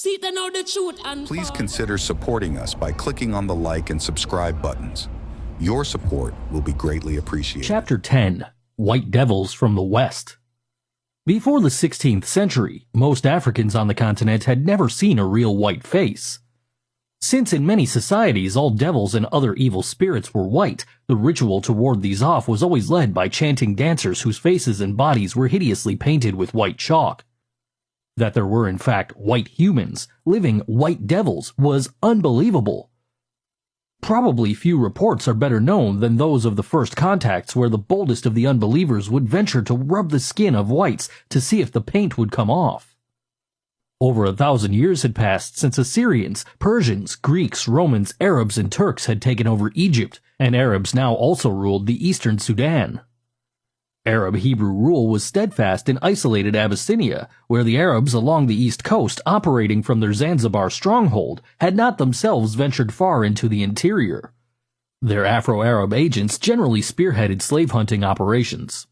See they know the truth and Please consider supporting us by clicking on the like and subscribe buttons. Your support will be greatly appreciated. Chapter 10. White Devils from the West. Before the 16th century, most Africans on the continent had never seen a real white face. Since in many societies all devils and other evil spirits were white, the ritual to ward these off was always led by chanting dancers whose faces and bodies were hideously painted with white chalk. That there were in fact white humans, living white devils, was unbelievable. Probably few reports are better known than those of the first contacts where the boldest of the unbelievers would venture to rub the skin of whites to see if the paint would come off. Over 1,000 years had passed since Assyrians, Persians, Greeks, Romans, Arabs, and Turks had taken over Egypt, and Arabs now also ruled the eastern Sudan. Arab-Hebrew rule was steadfast in isolated Abyssinia, where the Arabs along the east coast, operating from their Zanzibar stronghold, had not themselves ventured far into the interior. Their Afro-Arab agents generally spearheaded slave-hunting operations.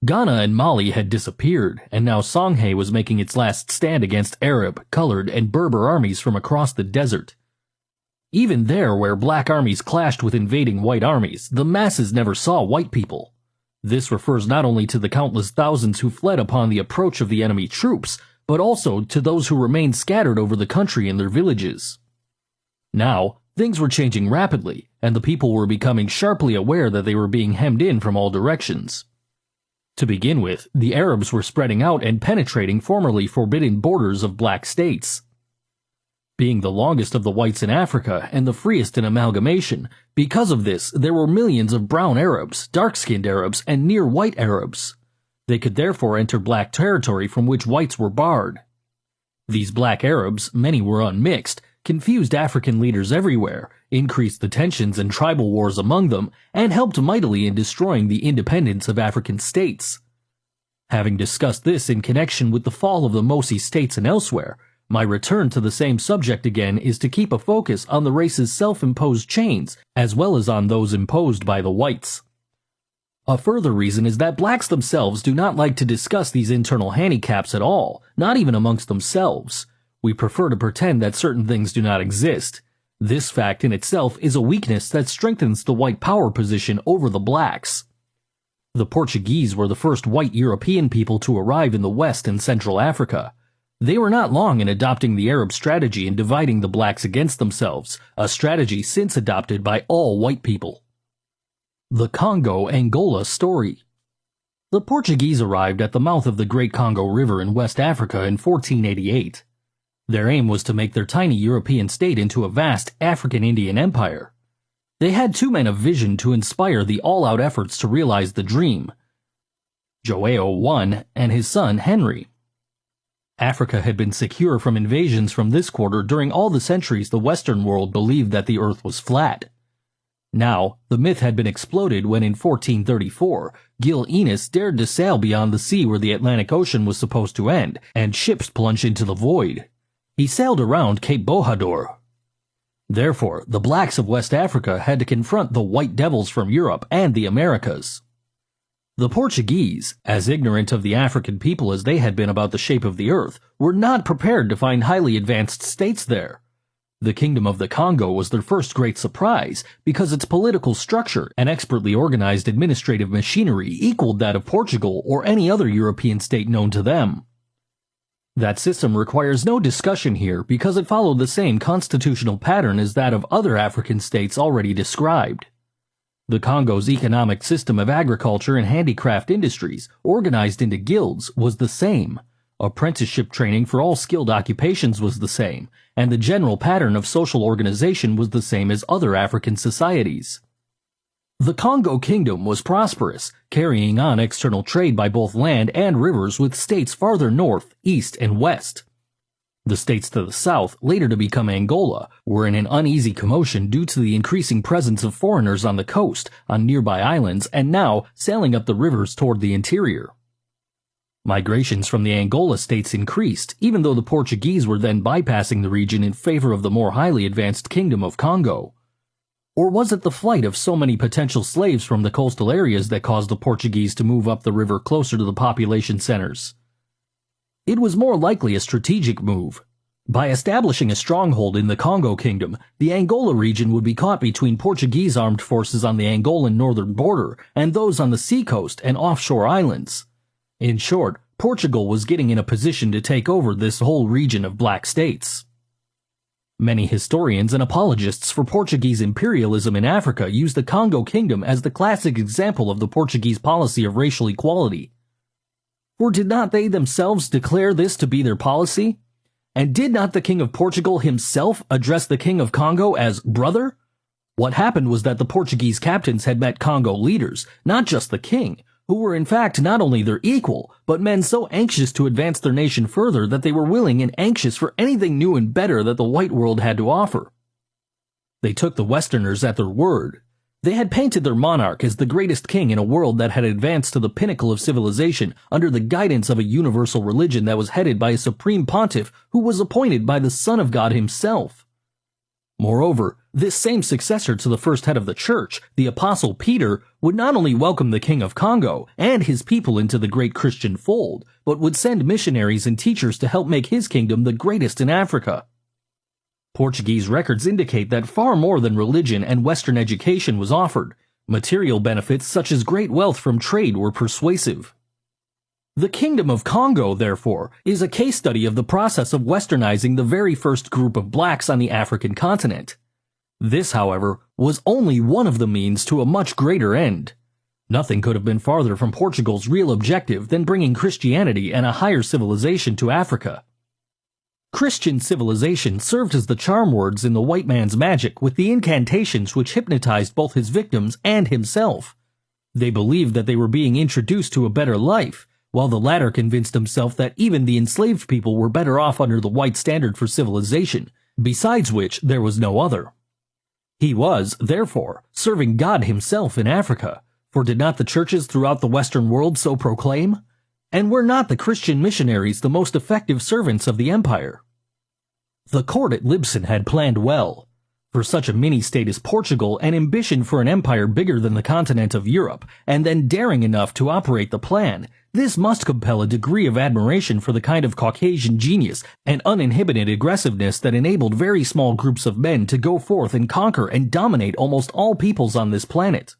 Ghana and Mali had disappeared, and now Songhai was making its last stand against Arab, colored, and Berber armies from across the desert. Even there, where black armies clashed with invading white armies, the masses never saw white people. This refers not only to the countless thousands who fled upon the approach of the enemy troops, but also to those who remained scattered over the country in their villages. Now, things were changing rapidly, and the people were becoming sharply aware that they were being hemmed in from all directions. To begin with, the Arabs were spreading out and penetrating formerly forbidden borders of black states. Being the longest of the whites in Africa and the freest in amalgamation, because of this there were millions of brown Arabs, dark-skinned Arabs, and near-white Arabs. They could therefore enter black territory from which whites were barred. These black Arabs, many were unmixed, confused African leaders everywhere, increased the tensions and tribal wars among them, and helped mightily in destroying the independence of African states. Having discussed this in connection with the fall of the Mosi states and elsewhere, my return to the same subject again is to keep a focus on the race's self-imposed chains, as well as on those imposed by the whites. A further reason is that blacks themselves do not like to discuss these internal handicaps at all, not even amongst themselves. We prefer to pretend that certain things do not exist. This fact in itself is a weakness that strengthens the white power position over the blacks. The Portuguese were the first white European people to arrive in the West and Central Africa. They were not long in adopting the Arab strategy and dividing the blacks against themselves, a strategy since adopted by all white people. The Congo-Angola story. The Portuguese arrived at the mouth of the Great Congo River in West Africa in 1488. Their aim was to make their tiny European state into a vast African Indian empire. They had two men of vision to inspire the all-out efforts to realize the dream: Joao I and his son Henry. Africa had been secure from invasions from this quarter during all the centuries the Western world believed that the earth was flat. Now, the myth had been exploded when in 1434, Gil Enos dared to sail beyond the sea where the Atlantic Ocean was supposed to end, and ships plunged into the void. He sailed around Cape Bojador. Therefore, the blacks of West Africa had to confront the white devils from Europe and the Americas. The Portuguese, as ignorant of the African people as they had been about the shape of the earth, were not prepared to find highly advanced states there. The Kingdom of the Congo was their first great surprise, because its political structure and expertly organized administrative machinery equaled that of Portugal or any other European state known to them. That system requires no discussion here because it followed the same constitutional pattern as that of other African states already described. The Congo's economic system of agriculture and handicraft industries, organized into guilds, was the same. Apprenticeship training for all skilled occupations was the same, and the general pattern of social organization was the same as other African societies. The Congo Kingdom was prosperous, carrying on external trade by both land and rivers with states farther north, east, and west. The states to the south, later to become Angola, were in an uneasy commotion due to the increasing presence of foreigners on the coast, on nearby islands, and now sailing up the rivers toward the interior. Migrations from the Angola states increased, even though the Portuguese were then bypassing the region in favor of the more highly advanced Kingdom of Congo. Or was it the flight of so many potential slaves from the coastal areas that caused the Portuguese to move up the river closer to the population centers? It was more likely a strategic move. By establishing a stronghold in the Congo Kingdom, the Angola region would be caught between Portuguese armed forces on the Angolan northern border and those on the seacoast and offshore islands. In short, Portugal was getting in a position to take over this whole region of black states. Many historians and apologists for Portuguese imperialism in Africa use the Congo Kingdom as the classic example of the Portuguese policy of racial equality. For did not they themselves declare this to be their policy? And did not the King of Portugal himself address the King of Congo as brother? What happened was that the Portuguese captains had met Congo leaders, not just the king, who were in fact not only their equal, but men so anxious to advance their nation further that they were willing and anxious for anything new and better that the white world had to offer. They took the Westerners at their word. They had painted their monarch as the greatest king in a world that had advanced to the pinnacle of civilization under the guidance of a universal religion that was headed by a supreme pontiff who was appointed by the Son of God himself. Moreover, this same successor to the first head of the church, the Apostle Peter, would not only welcome the King of Congo and his people into the great Christian fold, but would send missionaries and teachers to help make his kingdom the greatest in Africa. Portuguese records indicate that far more than religion and Western education was offered. Material benefits such as great wealth from trade were persuasive. The Kingdom of Congo, therefore, is a case study of the process of westernizing the very first group of blacks on the African continent. This, however, was only one of the means to a much greater end. Nothing could have been farther from Portugal's real objective than bringing Christianity and a higher civilization to Africa. Christian civilization served as the charm words in the white man's magic with the incantations which hypnotized both his victims and himself. They believed that they were being introduced to a better life, while the latter convinced himself that even the enslaved people were better off under the white standard for civilization, besides which there was no other. He was, therefore, serving God himself in Africa, for did not the churches throughout the Western world so proclaim? And were not the Christian missionaries the most effective servants of the empire? The court at Libsyn had planned well. For such a mini-state as Portugal, an ambition for an empire bigger than the continent of Europe, and then daring enough to operate the plan, this must compel a degree of admiration for the kind of Caucasian genius and uninhibited aggressiveness that enabled very small groups of men to go forth and conquer and dominate almost all peoples on this planet.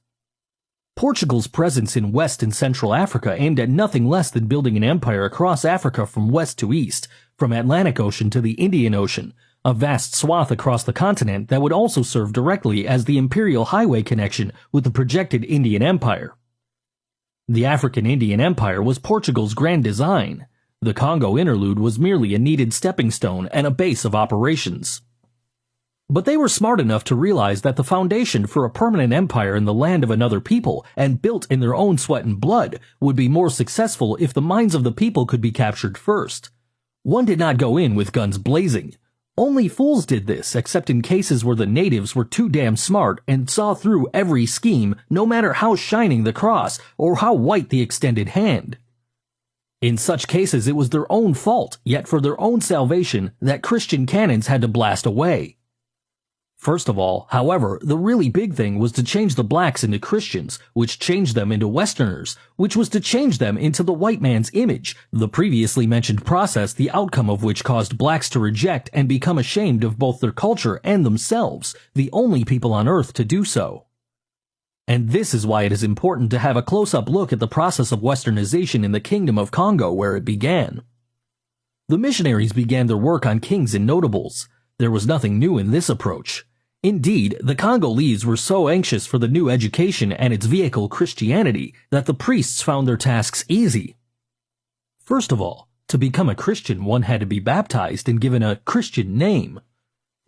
Portugal's presence in West and Central Africa aimed at nothing less than building an empire across Africa from west to east, from Atlantic Ocean to the Indian Ocean, a vast swath across the continent that would also serve directly as the imperial highway connection with the projected Indian Empire. The African Indian Empire was Portugal's grand design. The Congo interlude was merely a needed stepping stone and a base of operations. But they were smart enough to realize that the foundation for a permanent empire in the land of another people and built in their own sweat and blood would be more successful if the minds of the people could be captured first. One did not go in with guns blazing. Only fools did this, except in cases where the natives were too damn smart and saw through every scheme, no matter how shining the cross or how white the extended hand. In such cases it was their own fault, yet for their own salvation, that Christian cannons had to blast away. First of all, however, the really big thing was to change the blacks into Christians, which changed them into Westerners, which was to change them into the white man's image, the previously mentioned process the outcome of which caused blacks to reject and become ashamed of both their culture and themselves, the only people on earth to do so. And this is why it is important to have a close-up look at the process of westernization in the Kingdom of Congo where it began. The missionaries began their work on kings and notables. There was nothing new in this approach. Indeed, the Congolese were so anxious for the new education and its vehicle Christianity that the priests found their tasks easy. First of all, to become a Christian one had to be baptized and given a Christian name.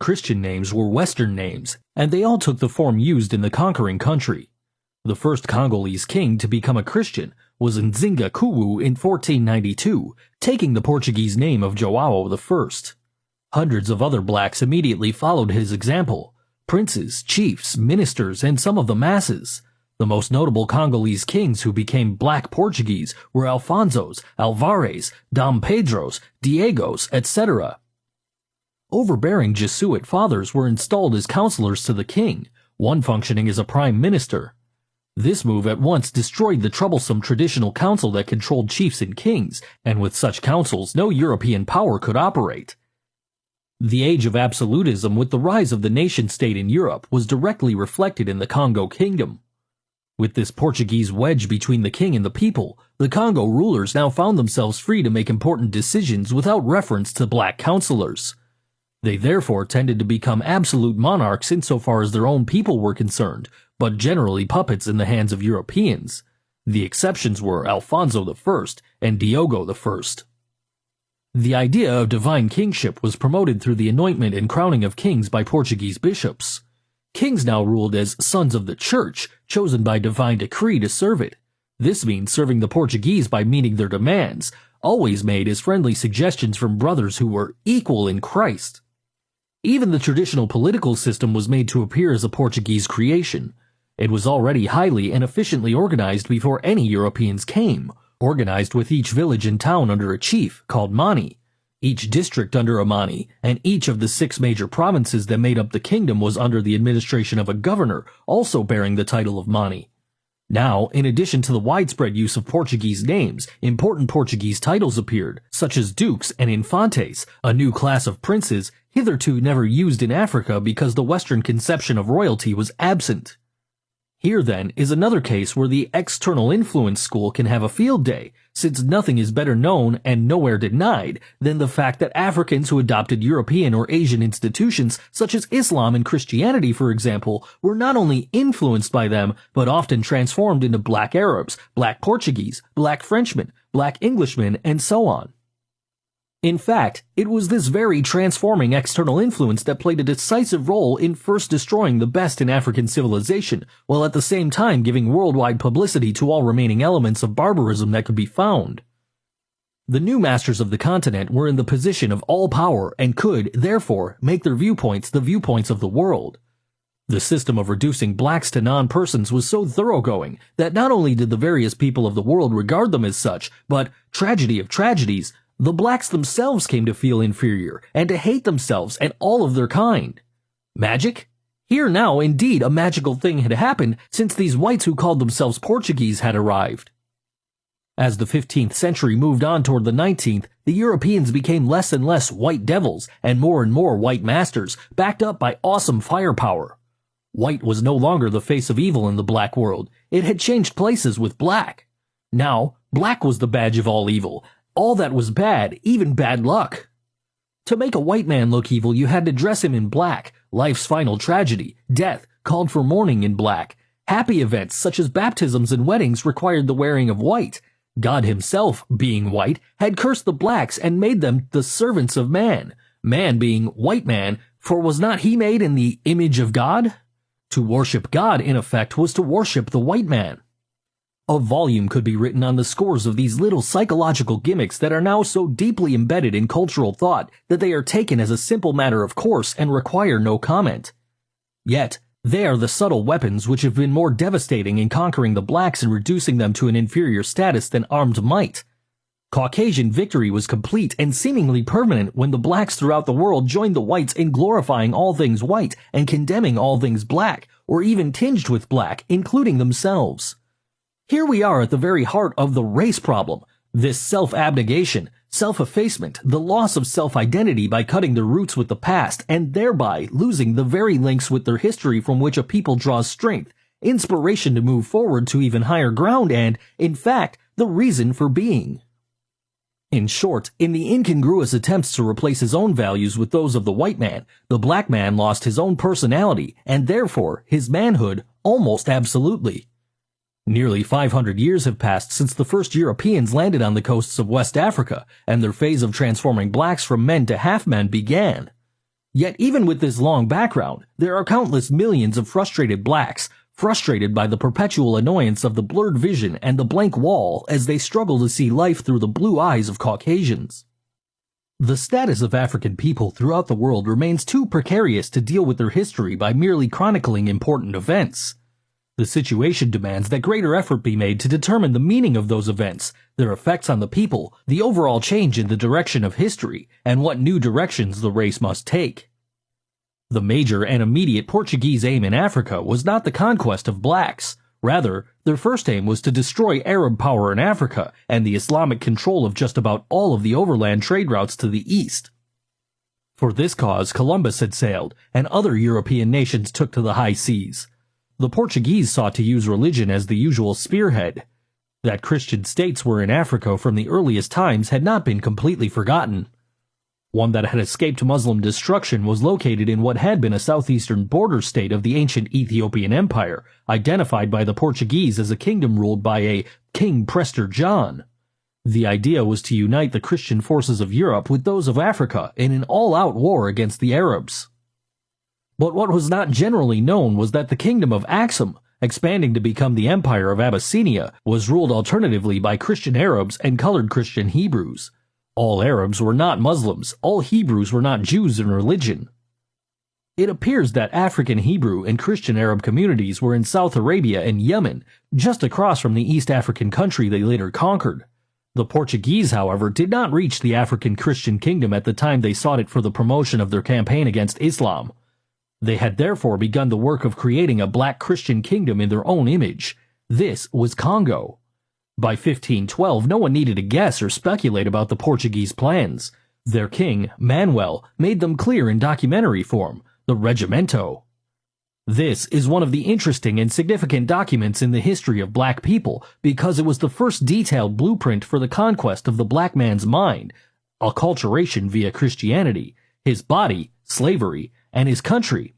Christian names were Western names, and they all took the form used in the conquering country. The first Congolese king to become a Christian was Nzinga in 1492, taking the Portuguese name of João I. Hundreds of other blacks immediately followed his example. Princes, chiefs, ministers, and some of the masses. The most notable Congolese kings who became black Portuguese were Alfonsos, Alvares, Dom Pedros, Diegos, etc. Overbearing Jesuit fathers were installed as counselors to the king, one functioning as a prime minister. This move at once destroyed the troublesome traditional council that controlled chiefs and kings, and with such councils no European power could operate. The age of absolutism with the rise of the nation-state in Europe was directly reflected in the Congo Kingdom. With this Portuguese wedge between the king and the people, the Congo rulers now found themselves free to make important decisions without reference to black counselors. They therefore tended to become absolute monarchs insofar as their own people were concerned, but generally puppets in the hands of Europeans. The exceptions were Alfonso I and Diogo I. The idea of divine kingship was promoted through the anointment and crowning of kings by Portuguese bishops. Kings now ruled as sons of the church, chosen by divine decree to serve it. This means serving the Portuguese by meeting their demands, always made as friendly suggestions from brothers who were equal in Christ. Even the traditional political system was made to appear as a Portuguese creation. It was already highly and efficiently organized before any Europeans came, organized with each village and town under a chief, called Mani, each district under a Mani, and each of the 6 major provinces that made up the kingdom was under the administration of a governor, also bearing the title of Mani. Now, in addition to the widespread use of Portuguese names, important Portuguese titles appeared, such as dukes and infantes, a new class of princes hitherto never used in Africa because the Western conception of royalty was absent. Here, then, is another case where the external influence school can have a field day, since nothing is better known and nowhere denied than the fact that Africans who adopted European or Asian institutions, such as Islam and Christianity, for example, were not only influenced by them, but often transformed into black Arabs, black Portuguese, black Frenchmen, black Englishmen, and so on. In fact, it was this very transforming external influence that played a decisive role in first destroying the best in African civilization, while at the same time giving worldwide publicity to all remaining elements of barbarism that could be found. The new masters of the continent were in the position of all power and could, therefore, make their viewpoints the viewpoints of the world. The system of reducing blacks to non-persons was so thoroughgoing that not only did the various people of the world regard them as such, but, tragedy of tragedies, the blacks themselves came to feel inferior and to hate themselves and all of their kind. Magic? Here now, indeed, a magical thing had happened since these whites who called themselves Portuguese had arrived. As the 15th century moved on toward the 19th, the Europeans became less and less white devils and more white masters, backed up by awesome firepower. White was no longer the face of evil in the black world. It had changed places with black. Now, black was the badge of all evil. All that was bad, even bad luck. To make a white man look evil, you had to dress him in black. Life's final tragedy, death, called for mourning in black. Happy events, such as baptisms and weddings, required the wearing of white. God himself, being white, had cursed the blacks and made them the servants of man. Man being white man, for was not he made in the image of God? To worship God, in effect, was to worship the white man. A volume could be written on the scores of these little psychological gimmicks that are now so deeply embedded in cultural thought that they are taken as a simple matter of course and require no comment. Yet, they are the subtle weapons which have been more devastating in conquering the blacks and reducing them to an inferior status than armed might. Caucasian victory was complete and seemingly permanent when the blacks throughout the world joined the whites in glorifying all things white and condemning all things black, or even tinged with black, including themselves. Here we are at the very heart of the race problem, this self-abnegation, self-effacement, the loss of self-identity by cutting their roots with the past and thereby losing the very links with their history from which a people draws strength, inspiration to move forward to even higher ground and, in fact, the reason for being. In short, in the incongruous attempts to replace his own values with those of the white man, the black man lost his own personality and therefore his manhood almost absolutely. Nearly 500 years have passed since the first Europeans landed on the coasts of West Africa, and their phase of transforming blacks from men to half-men began. Yet even with this long background, there are countless millions of frustrated blacks, frustrated by the perpetual annoyance of the blurred vision and the blank wall as they struggle to see life through the blue eyes of Caucasians. The status of African people throughout the world remains too precarious to deal with their history by merely chronicling important events. The situation demands that greater effort be made to determine the meaning of those events, their effects on the people, the overall change in the direction of history, and what new directions the race must take. The major and immediate Portuguese aim in Africa was not the conquest of blacks. Rather, their first aim was to destroy Arab power in Africa and the Islamic control of just about all of the overland trade routes to the east. For this cause Columbus had sailed, and other European nations took to the high seas. The Portuguese sought to use religion as the usual spearhead. That Christian states were in Africa from the earliest times had not been completely forgotten. One that had escaped Muslim destruction was located in what had been a southeastern border state of the ancient Ethiopian Empire, identified by the Portuguese as a kingdom ruled by a King Prester John. The idea was to unite the Christian forces of Europe with those of Africa in an all-out war against the Arabs. But what was not generally known was that the kingdom of Axum, expanding to become the Empire of Abyssinia, was ruled alternatively by Christian Arabs and colored Christian Hebrews. All Arabs were not Muslims, all Hebrews were not Jews in religion. It appears that African Hebrew and Christian Arab communities were in South Arabia and Yemen, just across from the East African country they later conquered. The Portuguese, however, did not reach the African Christian kingdom at the time they sought it for the promotion of their campaign against Islam. They had therefore begun the work of creating a black Christian kingdom in their own image. This was Congo. By 1512, no one needed to guess or speculate about the Portuguese plans. Their king, Manuel, made them clear in documentary form, the Regimento. This is one of the interesting and significant documents in the history of black people because it was the first detailed blueprint for the conquest of the black man's mind, acculturation via Christianity, his body, slavery, and his country.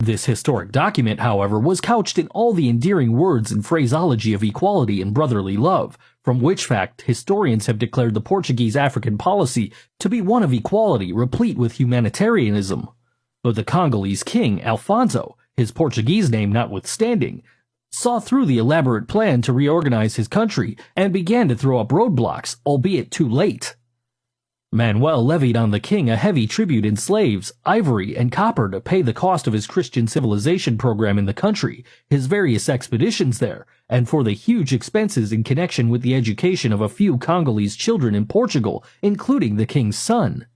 This historic document, however, was couched in all the endearing words and phraseology of equality and brotherly love, from which fact historians have declared the Portuguese African policy to be one of equality replete with humanitarianism. But the Congolese king, Alfonso, his Portuguese name notwithstanding, saw through the elaborate plan to reorganize his country and began to throw up roadblocks, albeit too late. Manuel levied on the king a heavy tribute in slaves, ivory, and copper to pay the cost of his Christian civilization program in the country, his various expeditions there, and for the huge expenses in connection with the education of a few Congolese children in Portugal, including the king's son.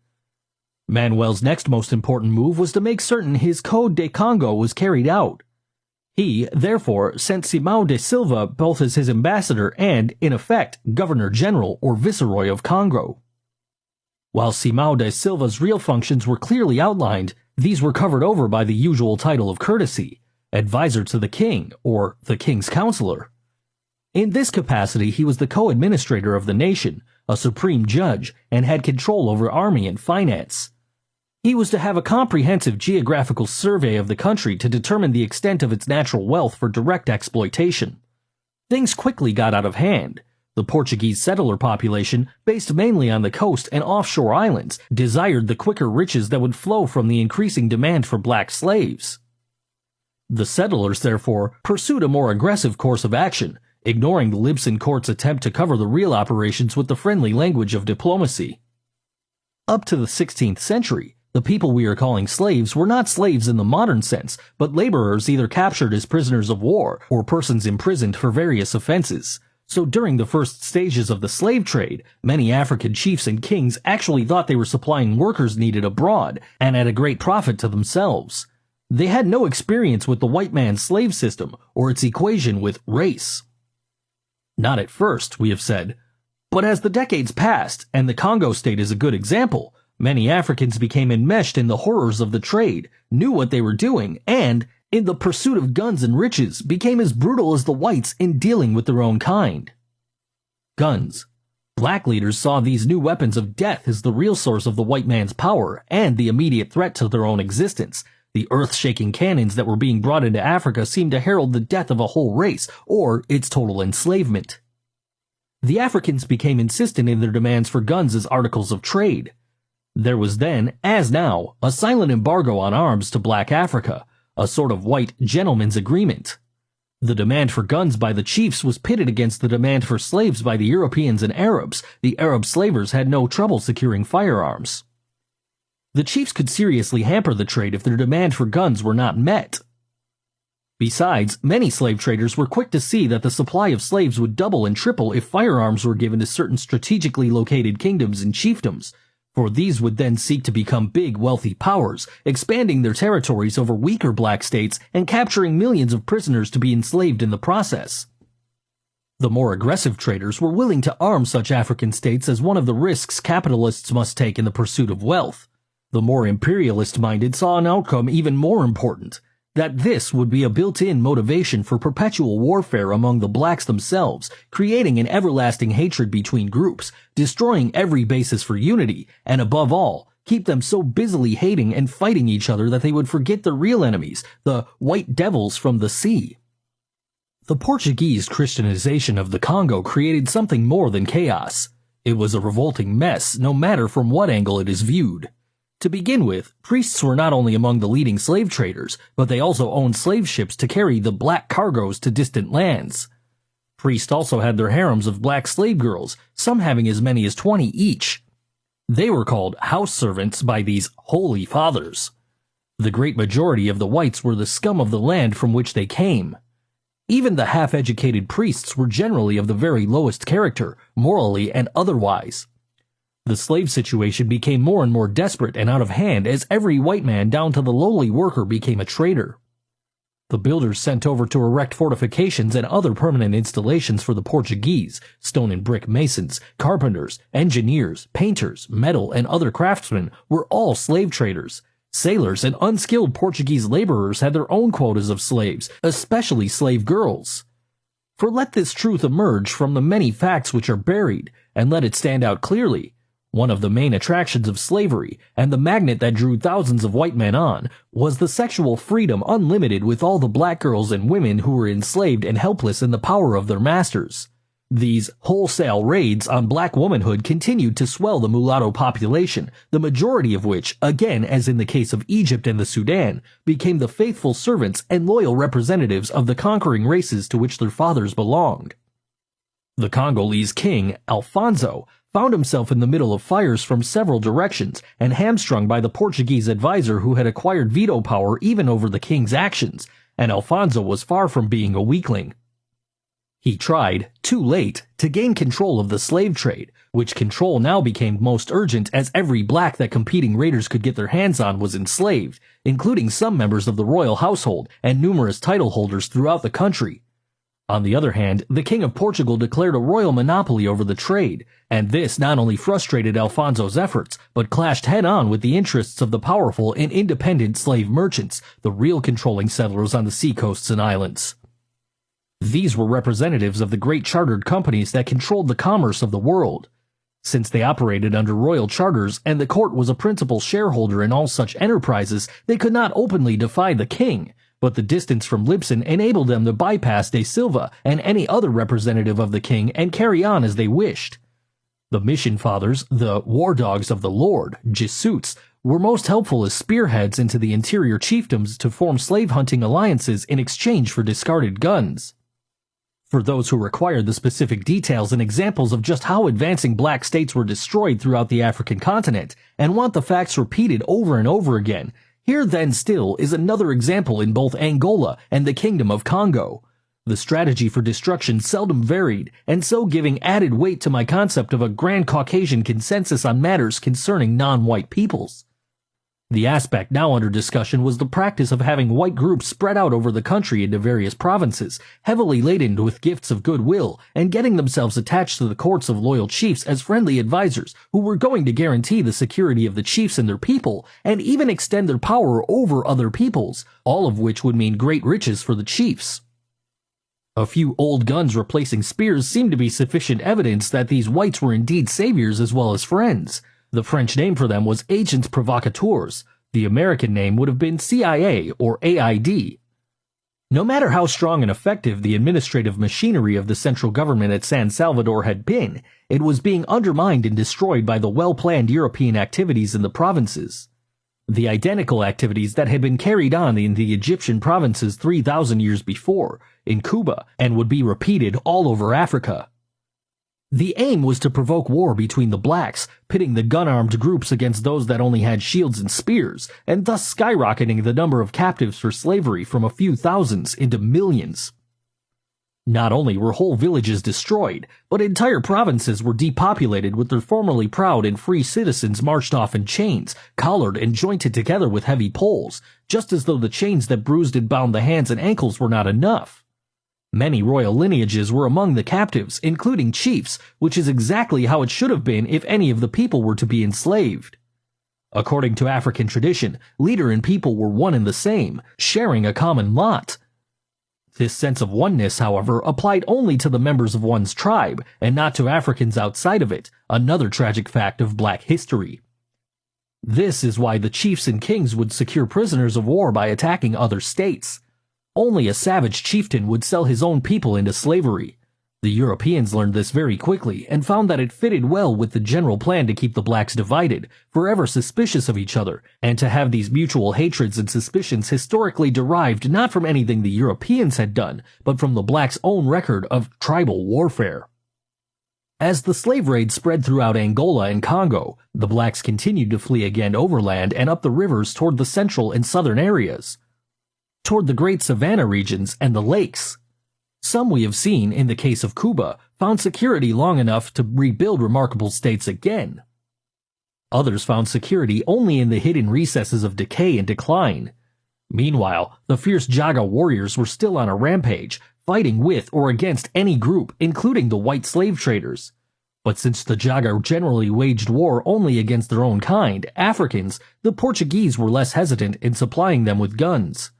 Manuel's next most important move was to make certain his Code de Congo was carried out. He, therefore, sent Simão de Silva both as his ambassador and, in effect, Governor-General or Viceroy of Congo. While Simão de Silva's real functions were clearly outlined, these were covered over by the usual title of courtesy, advisor to the king, or the king's counselor. In this capacity he was the co-administrator of the nation, a supreme judge, and had control over army and finance. He was to have a comprehensive geographical survey of the country to determine the extent of its natural wealth for direct exploitation. Things quickly got out of hand. The Portuguese settler population, based mainly on the coast and offshore islands, desired the quicker riches that would flow from the increasing demand for black slaves. The settlers, therefore, pursued a more aggressive course of action, ignoring the Libson court's attempt to cover the real operations with the friendly language of diplomacy. Up to the 16th century, the people we are calling slaves were not slaves in the modern sense, but laborers either captured as prisoners of war or persons imprisoned for various offenses. So during the first stages of the slave trade, many African chiefs and kings actually thought they were supplying workers needed abroad and at a great profit to themselves. They had no experience with the white man's slave system or its equation with race. Not at first, we have said, but as the decades passed, and the Congo state is a good example, many Africans became enmeshed in the horrors of the trade, knew what they were doing, and, in the pursuit of guns and riches, became as brutal as the whites in dealing with their own kind. Guns. Black leaders saw these new weapons of death as the real source of the white man's power and the immediate threat to their own existence. The earth-shaking cannons that were being brought into Africa seemed to herald the death of a whole race, or its total enslavement. The Africans became insistent in their demands for guns as articles of trade. There was then, as now, a silent embargo on arms to black Africa, a sort of white gentleman's agreement. The demand for guns by the chiefs was pitted against the demand for slaves by the Europeans and Arabs. The Arab slavers had no trouble securing firearms. The chiefs could seriously hamper the trade if their demand for guns were not met. Besides, many slave traders were quick to see that the supply of slaves would double and triple if firearms were given to certain strategically located kingdoms and chiefdoms, for these would then seek to become big, wealthy powers, expanding their territories over weaker black states and capturing millions of prisoners to be enslaved in the process. The more aggressive traders were willing to arm such African states as one of the risks capitalists must take in the pursuit of wealth. The more imperialist-minded saw an outcome even more important, that this would be a built-in motivation for perpetual warfare among the blacks themselves, creating an everlasting hatred between groups, destroying every basis for unity, and above all, keep them so busily hating and fighting each other that they would forget their real enemies, the white devils from the sea. The Portuguese Christianization of the Congo created something more than chaos. It was a revolting mess, no matter from what angle it is viewed. To begin with, priests were not only among the leading slave traders, but they also owned slave ships to carry the black cargoes to distant lands. Priests also had their harems of black slave girls, some having as many as 20 each. They were called house servants by these holy fathers. The great majority of the whites were the scum of the land from which they came. Even the half-educated priests were generally of the very lowest character, morally and otherwise. The slave situation became more and more desperate and out of hand as every white man down to the lowly worker became a traitor. The builders sent over to erect fortifications and other permanent installations for the Portuguese, stone and brick masons, carpenters, engineers, painters, metal, and other craftsmen were all slave traders. Sailors and unskilled Portuguese laborers had their own quotas of slaves, especially slave girls. For let this truth emerge from the many facts which are buried, and let it stand out clearly. One of the main attractions of slavery, and the magnet that drew thousands of white men on, was the sexual freedom unlimited with all the black girls and women who were enslaved and helpless in the power of their masters. These wholesale raids on black womanhood continued to swell the mulatto population, the majority of which, again as in the case of Egypt and the Sudan, became the faithful servants and loyal representatives of the conquering races to which their fathers belonged. The Congolese king, Alfonso, found himself in the middle of fires from several directions and hamstrung by the Portuguese advisor who had acquired veto power even over the king's actions, and Alfonso was far from being a weakling. He tried, too late, to gain control of the slave trade, which control now became most urgent as every black that competing raiders could get their hands on was enslaved, including some members of the royal household and numerous title holders throughout the country. On the other hand, the King of Portugal declared a royal monopoly over the trade, and this not only frustrated Alfonso's efforts, but clashed head-on with the interests of the powerful and independent slave merchants, the real controlling settlers on the seacoasts and islands. These were representatives of the great chartered companies that controlled the commerce of the world. Since they operated under royal charters and the court was a principal shareholder in all such enterprises, they could not openly defy the king, but the distance from Lisbon enabled them to bypass De Silva and any other representative of the king and carry on as they wished. The mission fathers, the war dogs of the Lord, Jesuits, were most helpful as spearheads into the interior chiefdoms to form slave-hunting alliances in exchange for discarded guns. For those who require the specific details and examples of just how advancing black states were destroyed throughout the African continent, and want the facts repeated over and over again, here then still is another example in both Angola and the Kingdom of Congo. The strategy for destruction seldom varied, and so giving added weight to my concept of a grand Caucasian consensus on matters concerning non-white peoples. The aspect now under discussion was the practice of having white groups spread out over the country into various provinces, heavily laden with gifts of goodwill, and getting themselves attached to the courts of loyal chiefs as friendly advisors who were going to guarantee the security of the chiefs and their people, and even extend their power over other peoples, all of which would mean great riches for the chiefs. A few old guns replacing spears seemed to be sufficient evidence that these whites were indeed saviors as well as friends. The French name for them was agents provocateurs. The American name would have been CIA or AID. No matter how strong and effective the administrative machinery of the central government at San Salvador had been, it was being undermined and destroyed by the well-planned European activities in the provinces. The identical activities that had been carried on in the Egyptian provinces 3,000 years before, in Cuba, and would be repeated all over Africa. The aim was to provoke war between the blacks, pitting the gun-armed groups against those that only had shields and spears, and thus skyrocketing the number of captives for slavery from a few thousands into millions. Not only were whole villages destroyed, but entire provinces were depopulated with their formerly proud and free citizens marched off in chains, collared and jointed together with heavy poles, just as though the chains that bruised and bound the hands and ankles were not enough. Many royal lineages were among the captives, including chiefs, which is exactly how it should have been if any of the people were to be enslaved. According to African tradition, leader and people were one and the same, sharing a common lot. This sense of oneness, however, applied only to the members of one's tribe, and not to Africans outside of it, another tragic fact of black history. This is why the chiefs and kings would secure prisoners of war by attacking other states. Only a savage chieftain would sell his own people into slavery. The Europeans learned this very quickly and found that it fitted well with the general plan to keep the blacks divided, forever suspicious of each other, and to have these mutual hatreds and suspicions historically derived not from anything the Europeans had done, but from the blacks' own record of tribal warfare. As the slave raids spread throughout Angola and Congo, the blacks continued to flee again overland and up the rivers toward the central and southern areas, toward the great savanna regions and the lakes. Some we have seen, in the case of Cuba, found security long enough to rebuild remarkable states again. Others found security only in the hidden recesses of decay and decline. Meanwhile, the fierce Jaga warriors were still on a rampage, fighting with or against any group, including the white slave traders. But since the Jaga generally waged war only against their own kind, Africans, the Portuguese were less hesitant in supplying them with guns.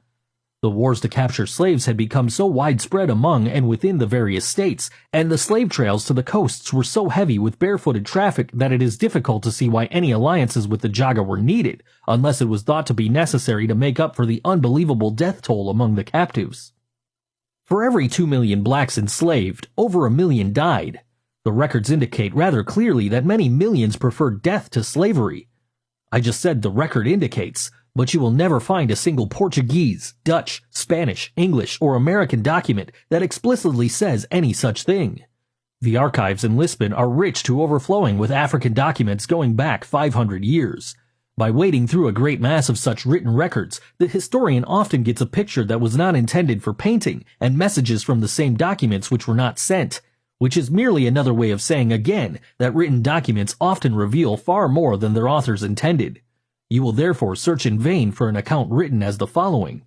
The wars to capture slaves had become so widespread among and within the various states, and the slave trails to the coasts were so heavy with barefooted traffic that it is difficult to see why any alliances with the Jaga were needed, unless it was thought to be necessary to make up for the unbelievable death toll among the captives. For every 2 million blacks enslaved, over 1 million died. The records indicate rather clearly that many millions preferred death to slavery. I just said the record indicates, but you will never find a single Portuguese, Dutch, Spanish, English, or American document that explicitly says any such thing. The archives in Lisbon are rich to overflowing with African documents going back 500 years. By wading through a great mass of such written records, the historian often gets a picture that was not intended for painting and messages from the same documents which were not sent, which is merely another way of saying again that written documents often reveal far more than their authors intended. You will therefore search in vain for an account written as the following.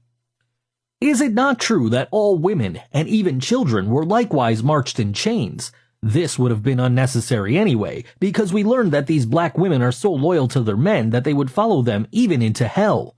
Is it not true that all women and even children were likewise marched in chains? This would have been unnecessary anyway, because we learned that these black women are so loyal to their men that they would follow them even into hell.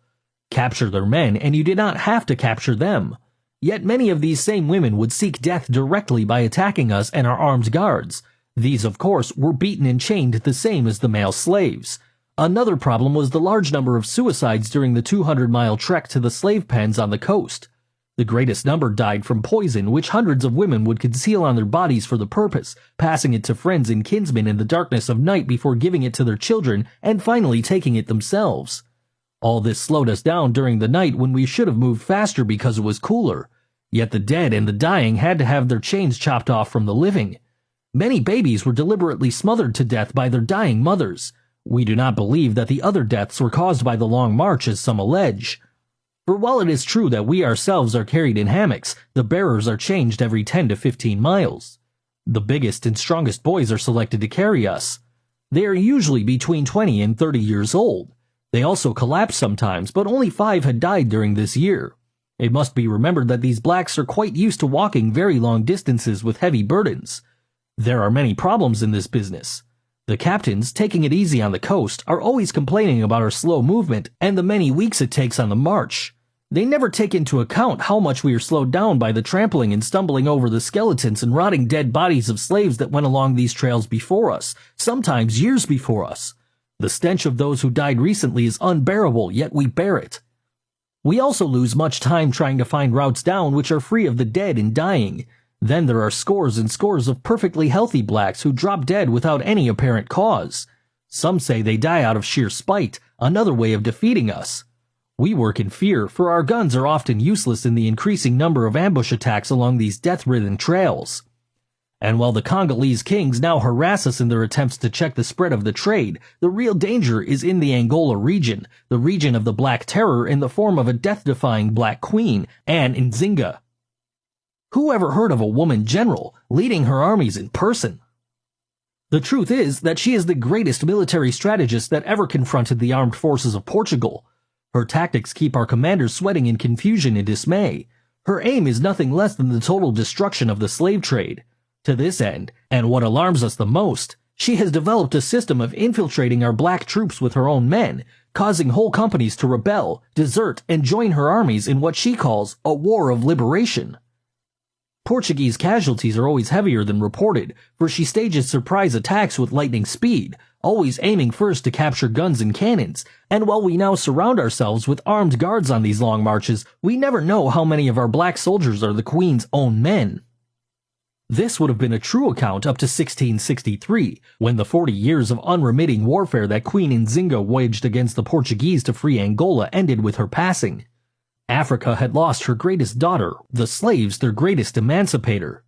Capture their men and you did not have to capture them. Yet many of these same women would seek death directly by attacking us and our armed guards. These, of course, were beaten and chained the same as the male slaves. Another problem was the large number of suicides during the 200-mile trek to the slave pens on the coast. The greatest number died from poison, which hundreds of women would conceal on their bodies for the purpose, passing it to friends and kinsmen in the darkness of night before giving it to their children and finally taking it themselves. All this slowed us down during the night when we should have moved faster because it was cooler. Yet the dead and the dying had to have their chains chopped off from the living. Many babies were deliberately smothered to death by their dying mothers. We do not believe that the other deaths were caused by the long march as some allege. For while it is true that we ourselves are carried in hammocks, the bearers are changed every 10 to 15 miles. The biggest and strongest boys are selected to carry us. They are usually between 20 and 30 years old. They also collapse sometimes, but only 5 had died during this year. It must be remembered that these blacks are quite used to walking very long distances with heavy burdens. There are many problems in this business. The captains, taking it easy on the coast, are always complaining about our slow movement and the many weeks it takes on the march. They never take into account how much we are slowed down by the trampling and stumbling over the skeletons and rotting dead bodies of slaves that went along these trails before us, sometimes years before us. The stench of those who died recently is unbearable, yet we bear it. We also lose much time trying to find routes down which are free of the dead and dying. Then there are scores and scores of perfectly healthy blacks who drop dead without any apparent cause. Some say they die out of sheer spite, another way of defeating us. We work in fear, for our guns are often useless in the increasing number of ambush attacks along these death-ridden trails. And while the Congolese kings now harass us in their attempts to check the spread of the trade, the real danger is in the Angola region, the region of the Black Terror in the form of a death-defying Black Queen, Queen Enzinga. Who ever heard of a woman general leading her armies in person? The truth is that she is the greatest military strategist that ever confronted the armed forces of Portugal. Her tactics keep our commanders sweating in confusion and dismay. Her aim is nothing less than the total destruction of the slave trade. To this end, and what alarms us the most, She has developed a system of infiltrating our black troops with her own men, causing whole companies to rebel, desert, and join her armies in what she calls a war of liberation. Portuguese casualties are always heavier than reported, for she stages surprise attacks with lightning speed, always aiming first to capture guns and cannons, and while we now surround ourselves with armed guards on these long marches, we never know how many of our black soldiers are the Queen's own men. This would have been a true account up to 1663, when the 40 years of unremitting warfare that Queen Enzinga waged against the Portuguese to free Angola ended with her passing. Africa had lost her greatest daughter, the slaves their greatest emancipator.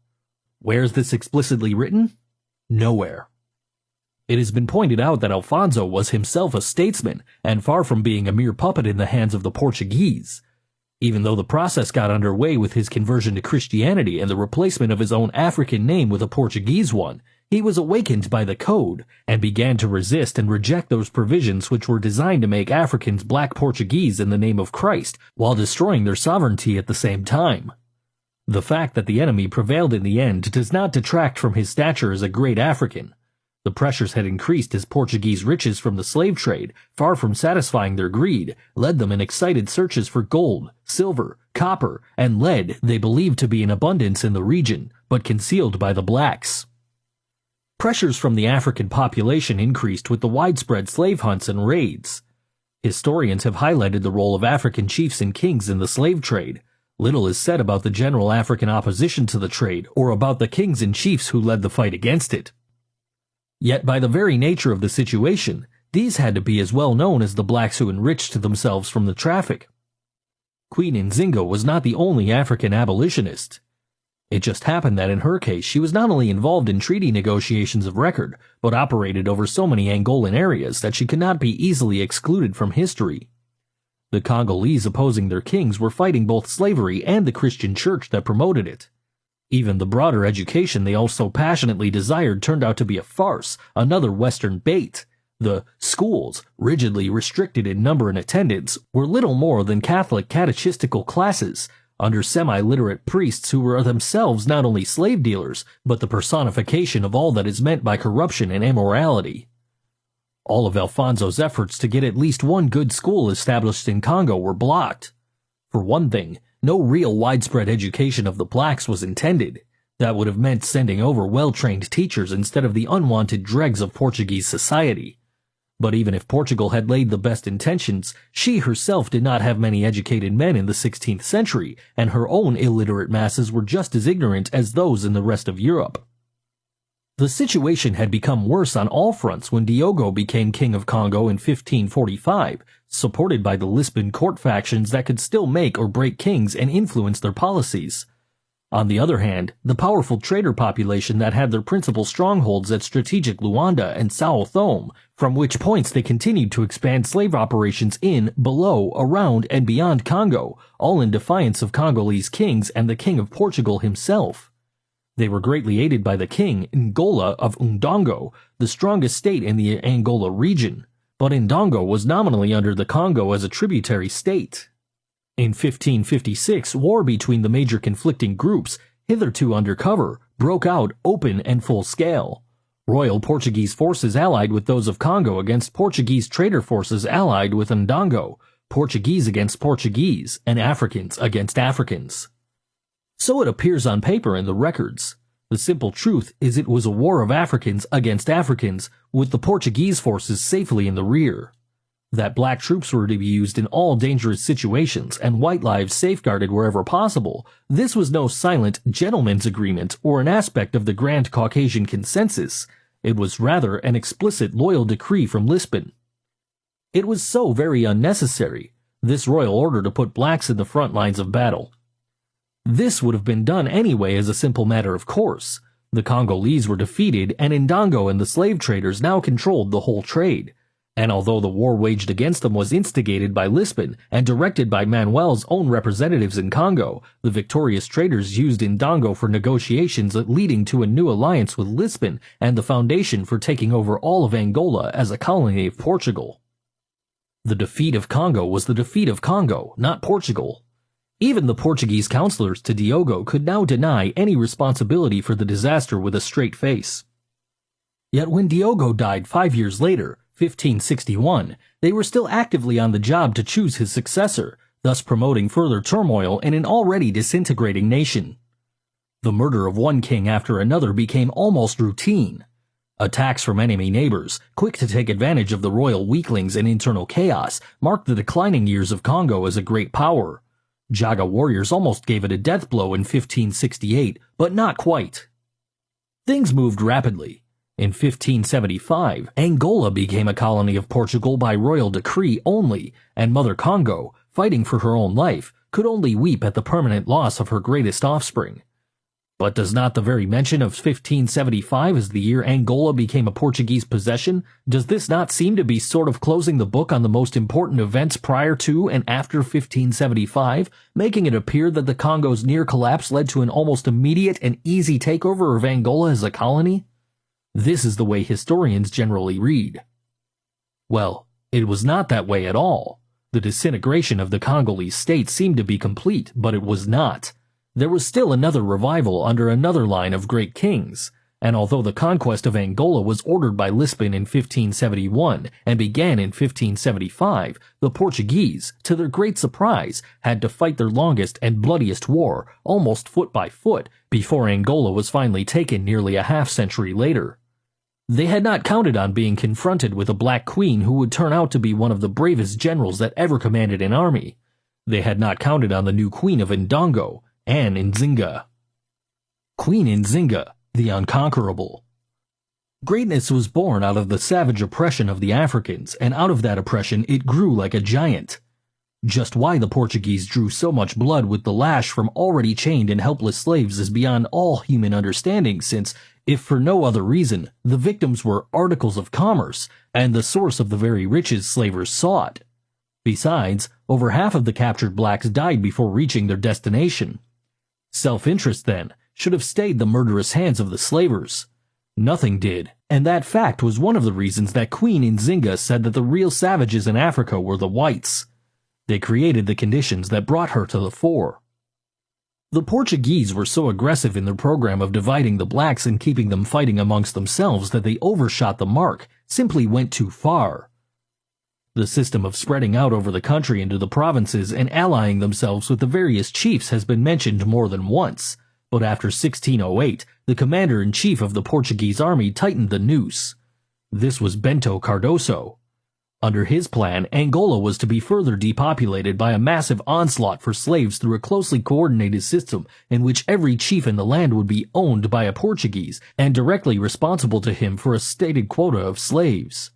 Where's this explicitly written? Nowhere. It has been pointed out that Alfonso was himself a statesman, and far from being a mere puppet in the hands of the Portuguese. Even though the process got underway with his conversion to Christianity and the replacement of his own African name with a Portuguese one, he was awakened by the code and began to resist and reject those provisions which were designed to make Africans black Portuguese in the name of Christ while destroying their sovereignty at the same time. The fact that the enemy prevailed in the end does not detract from his stature as a great African. The pressures had increased as Portuguese riches from the slave trade, far from satisfying their greed, led them in excited searches for gold, silver, copper, and lead they believed to be in abundance in the region, but concealed by the blacks. Pressures from the African population increased with the widespread slave hunts and raids. Historians have highlighted the role of African chiefs and kings in the slave trade. Little is said about the general African opposition to the trade or about the kings and chiefs who led the fight against it. Yet by the very nature of the situation, these had to be as well known as the blacks who enriched themselves from the traffic. Queen Enzinga was not the only African abolitionist. It just happened that in her case she was not only involved in treaty negotiations of record, but operated over so many Angolan areas that she could not be easily excluded from history. The Congolese opposing their kings were fighting both slavery and the Christian church that promoted it. Even the broader education they also passionately desired turned out to be a farce, another Western bait. The schools, rigidly restricted in number and attendance, were little more than Catholic catechistical classes, under semi-literate priests who were themselves not only slave dealers, but the personification of all that is meant by corruption and immorality. All of Alfonso's efforts to get at least one good school established in Congo were blocked. For one thing, no real widespread education of the blacks was intended. That would have meant sending over well-trained teachers instead of the unwanted dregs of Portuguese society. But even if Portugal had laid the best intentions, she herself did not have many educated men in the 16th century, and her own illiterate masses were just as ignorant as those in the rest of Europe. The situation had become worse on all fronts when Diogo became king of Congo in 1545, supported by the Lisbon court factions that could still make or break kings and influence their policies. On the other hand, the powerful trader population that had their principal strongholds at strategic Luanda and Sao Thome, from which points they continued to expand slave operations in, below, around, and beyond Congo, all in defiance of Congolese kings and the King of Portugal himself. They were greatly aided by the king, Ngola of Ndongo, the strongest state in the Angola region, but Ndongo was nominally under the Congo as a tributary state. In 1556, war between the major conflicting groups, hitherto undercover, broke out open and full scale. Royal Portuguese forces allied with those of Congo against Portuguese trader forces allied with Ndongo, Portuguese against Portuguese, and Africans against Africans. So it appears on paper in the records. The simple truth is it was a war of Africans against Africans, with the Portuguese forces safely in the rear. That black troops were to be used in all dangerous situations and white lives safeguarded wherever possible, this was no silent gentleman's agreement or an aspect of the Grand Caucasian Consensus. It was rather an explicit loyal decree from Lisbon. It was so very unnecessary, this royal order to put blacks in the front lines of battle. This would have been done anyway as a simple matter of course. The Congolese were defeated and Ndongo and the slave traders now controlled the whole trade. And although the war waged against them was instigated by Lisbon and directed by Manuel's own representatives in Congo, the victorious traders used Ndongo for negotiations leading to a new alliance with Lisbon and the foundation for taking over all of Angola as a colony of Portugal. The defeat of Congo was the defeat of Congo, not Portugal. Even the Portuguese counselors to Diogo could now deny any responsibility for the disaster with a straight face. Yet when Diogo died 5 years later, 1561, they were still actively on the job to choose his successor, thus promoting further turmoil in an already disintegrating nation. The murder of one king after another became almost routine. Attacks from enemy neighbors, quick to take advantage of the royal weaklings and internal chaos, marked the declining years of Congo as a great power. Jaga warriors almost gave it a death blow in 1568, but not quite. Things moved rapidly. In 1575, Angola became a colony of Portugal by royal decree only, and Mother Congo, fighting for her own life, could only weep at the permanent loss of her greatest offspring. But does not the very mention of 1575 as the year Angola became a Portuguese possession, does this not seem to be sort of closing the book on the most important events prior to and after 1575, making it appear that the Congo's near collapse led to an almost immediate and easy takeover of Angola as a colony? This is the way historians generally read. Well, it was not that way at all. The disintegration of the Congolese state seemed to be complete, but it was not. There was still another revival under another line of great kings, and although the conquest of Angola was ordered by Lisbon in 1571 and began in 1575, the Portuguese, to their great surprise, had to fight their longest and bloodiest war, almost foot by foot, before Angola was finally taken nearly a half-century later. They had not counted on being confronted with a black queen who would turn out to be one of the bravest generals that ever commanded an army. They had not counted on the new queen of Ndongo, Queen Enzinga. Queen Enzinga, the unconquerable. Greatness was born out of the savage oppression of the Africans, and out of that oppression it grew like a giant. Just why the Portuguese drew so much blood with the lash from already chained and helpless slaves is beyond all human understanding, since, if for no other reason, the victims were articles of commerce, and the source of the very riches slavers sought. Besides, over half of the captured blacks died before reaching their destination. Self-interest, then, should have stayed the murderous hands of the slavers. Nothing did, and that fact was one of the reasons that Queen Enzinga said that the real savages in Africa were the whites. They created the conditions that brought her to the fore. The Portuguese were so aggressive in their program of dividing the blacks and keeping them fighting amongst themselves that they overshot the mark, simply went too far. The system of spreading out over the country into the provinces and allying themselves with the various chiefs has been mentioned more than once, but after 1608, the commander-in-chief of the Portuguese army tightened the noose. This was Bento Cardoso. Under his plan, Angola was to be further depopulated by a massive onslaught for slaves through a closely coordinated system in which every chief in the land would be owned by a Portuguese and directly responsible to him for a stated quota of slaves.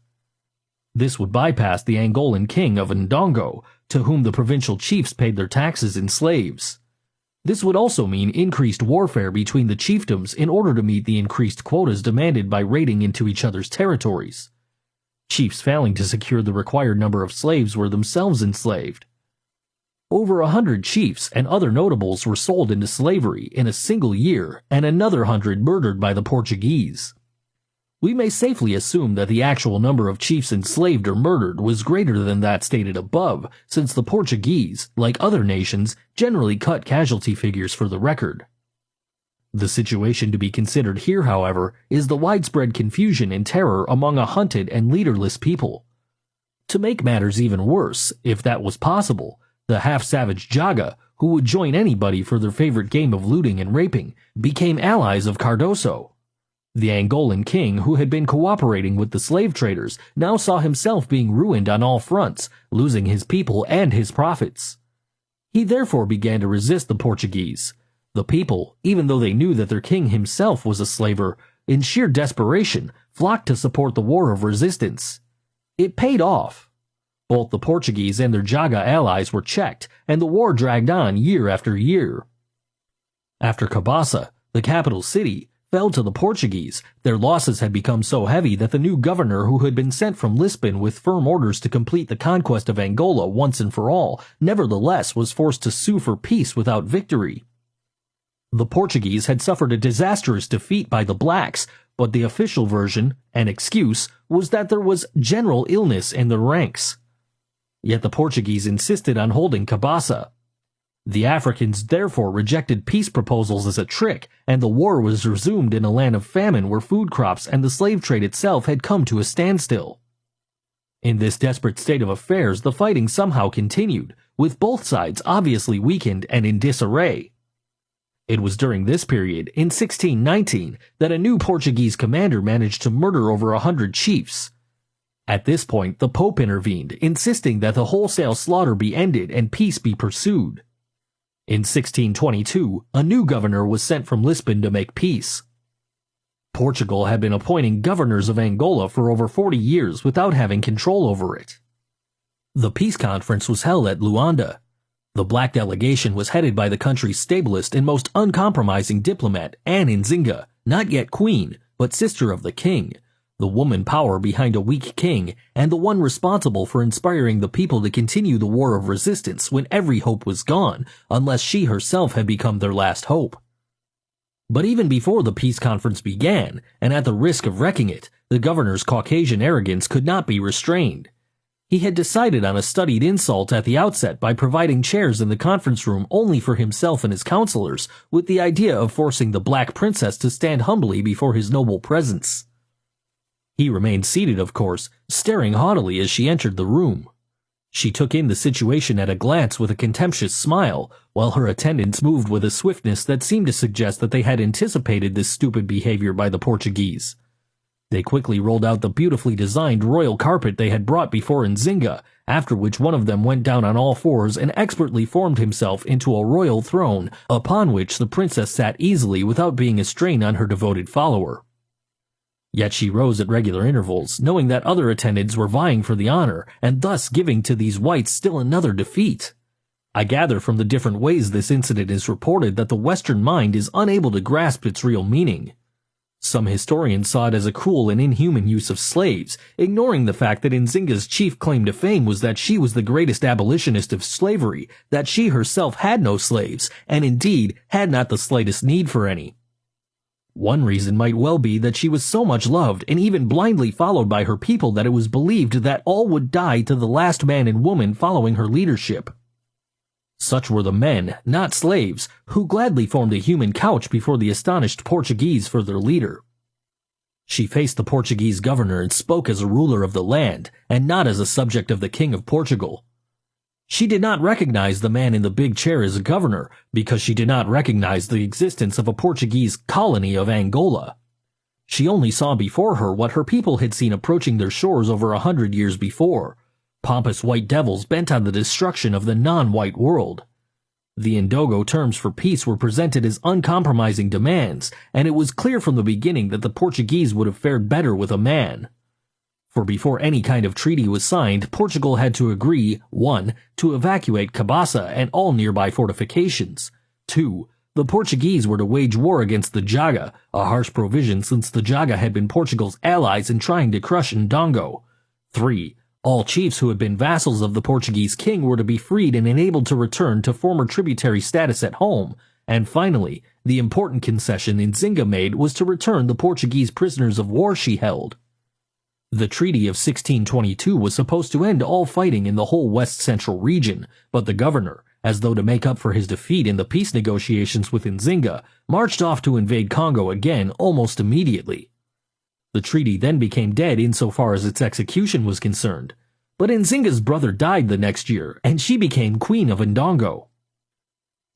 This would bypass the Angolan king of Ndongo, to whom the provincial chiefs paid their taxes in slaves. This would also mean increased warfare between the chiefdoms in order to meet the increased quotas demanded by raiding into each other's territories. Chiefs failing to secure the required number of slaves were themselves enslaved. Over 100 chiefs and other notables were sold into slavery in a single year, and another 100 murdered by the Portuguese. We may safely assume that the actual number of chiefs enslaved or murdered was greater than that stated above, since the Portuguese, like other nations, generally cut casualty figures for the record. The situation to be considered here, however, is the widespread confusion and terror among a hunted and leaderless people. To make matters even worse, if that was possible, the half-savage Jaga, who would join anybody for their favorite game of looting and raping, became allies of Cardoso. The Angolan king, who had been cooperating with the slave traders, now saw himself being ruined on all fronts, losing his people and his profits. He therefore began to resist the Portuguese. The people, even though they knew that their king himself was a slaver, in sheer desperation, flocked to support the war of resistance. It paid off. Both the Portuguese and their Jaga allies were checked, and the war dragged on year after year. After Cabasa, the capital city, fell to the Portuguese, their losses had become so heavy that the new governor, who had been sent from Lisbon with firm orders to complete the conquest of Angola once and for all, nevertheless was forced to sue for peace without victory. The Portuguese had suffered a disastrous defeat by the blacks, but the official version, and excuse, was that there was general illness in the ranks. Yet the Portuguese insisted on holding Cabasa. The Africans therefore rejected peace proposals as a trick, and the war was resumed in a land of famine where food crops and the slave trade itself had come to a standstill. In this desperate state of affairs, the fighting somehow continued, with both sides obviously weakened and in disarray. It was during this period, in 1619, that a new Portuguese commander managed to murder over 100 chiefs. At this point, the Pope intervened, insisting that the wholesale slaughter be ended and peace be pursued. In 1622, a new governor was sent from Lisbon to make peace. Portugal had been appointing governors of Angola for over 40 years without having control over it. The peace conference was held at Luanda. The black delegation was headed by the country's stablest and most uncompromising diplomat, Queen Enzinga, not yet queen, but sister of the king, the woman power behind a weak king, and the one responsible for inspiring the people to continue the war of resistance when every hope was gone, unless she herself had become their last hope. But even before the peace conference began, and at the risk of wrecking it, the governor's Caucasian arrogance could not be restrained. He had decided on a studied insult at the outset by providing chairs in the conference room only for himself and his counselors, with the idea of forcing the Black Princess to stand humbly before his noble presence. He remained seated, of course, staring haughtily as she entered the room. She took in the situation at a glance with a contemptuous smile, while her attendants moved with a swiftness that seemed to suggest that they had anticipated this stupid behavior by the Portuguese. They quickly rolled out the beautifully designed royal carpet they had brought before Enzinga, after which one of them went down on all fours and expertly formed himself into a royal throne, upon which the princess sat easily without being a strain on her devoted follower. Yet she rose at regular intervals, knowing that other attendants were vying for the honor, and thus giving to these whites still another defeat. I gather from the different ways this incident is reported that the Western mind is unable to grasp its real meaning. Some historians saw it as a cruel and inhuman use of slaves, ignoring the fact that Enzinga's chief claim to fame was that she was the greatest abolitionist of slavery, that she herself had no slaves, and indeed had not the slightest need for any. One reason might well be that she was so much loved and even blindly followed by her people that it was believed that all would die to the last man and woman following her leadership. Such were the men, not slaves, who gladly formed a human couch before the astonished Portuguese for their leader. She faced the Portuguese governor and spoke as a ruler of the land, and not as a subject of the King of Portugal. She did not recognize the man in the big chair as a governor, because she did not recognize the existence of a Portuguese colony of Angola. She only saw before her what her people had seen approaching their shores over 100 years before, pompous white devils bent on the destruction of the non-white world. The Indogo terms for peace were presented as uncompromising demands, and it was clear from the beginning that the Portuguese would have fared better with a man. For before any kind of treaty was signed, Portugal had to agree, 1. To evacuate Cabaça and all nearby fortifications. 2. The Portuguese were to wage war against the Jaga, a harsh provision since the Jaga had been Portugal's allies in trying to crush Ndongo. 3. All chiefs who had been vassals of the Portuguese king were to be freed and enabled to return to former tributary status at home. And finally, the important concession Enzinga made was to return the Portuguese prisoners of war she held. The Treaty of 1622 was supposed to end all fighting in the whole west-central region, but the governor, as though to make up for his defeat in the peace negotiations with Enzinga, marched off to invade Congo again almost immediately. The treaty then became dead insofar as its execution was concerned, but Nzinga's brother died the next year, and she became Queen of Ndongo.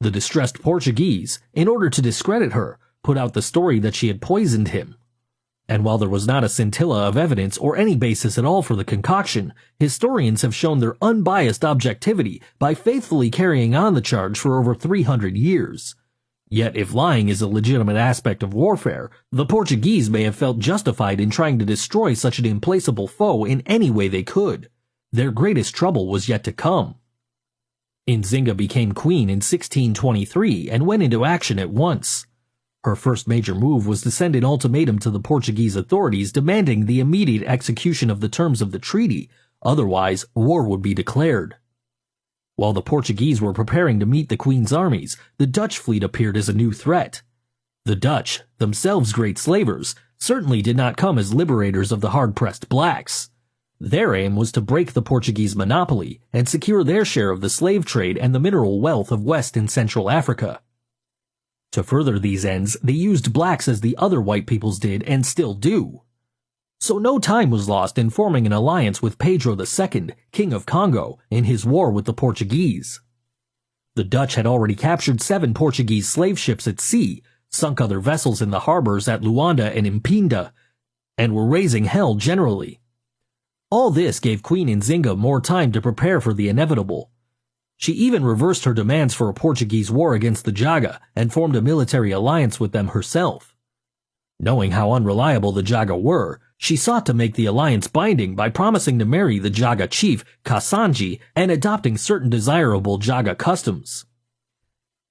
The distressed Portuguese, in order to discredit her, put out the story that she had poisoned him. And while there was not a scintilla of evidence or any basis at all for the concoction, historians have shown their unbiased objectivity by faithfully carrying on the charge for over 300 years. Yet if lying is a legitimate aspect of warfare, the Portuguese may have felt justified in trying to destroy such an implacable foe in any way they could. Their greatest trouble was yet to come. Enzinga became queen in 1623 and went into action at once. Her first major move was to send an ultimatum to the Portuguese authorities demanding the immediate execution of the terms of the treaty, otherwise war would be declared. While the Portuguese were preparing to meet the Queen's armies, the Dutch fleet appeared as a new threat. The Dutch, themselves great slavers, certainly did not come as liberators of the hard-pressed blacks. Their aim was to break the Portuguese monopoly and secure their share of the slave trade and the mineral wealth of West and Central Africa. To further these ends, they used blacks as the other white peoples did and still do. So no time was lost in forming an alliance with Pedro II, King of Congo, in his war with the Portuguese. The Dutch had already captured 7 Portuguese slave ships at sea, sunk other vessels in the harbors at Luanda and Mpinda, and were raising hell generally. All this gave Queen Enzinga more time to prepare for the inevitable. She even reversed her demands for a Portuguese war against the Jaga and formed a military alliance with them herself. Knowing how unreliable the Jaga were, she sought to make the alliance binding by promising to marry the Jaga chief, Kasanji, and adopting certain desirable Jaga customs.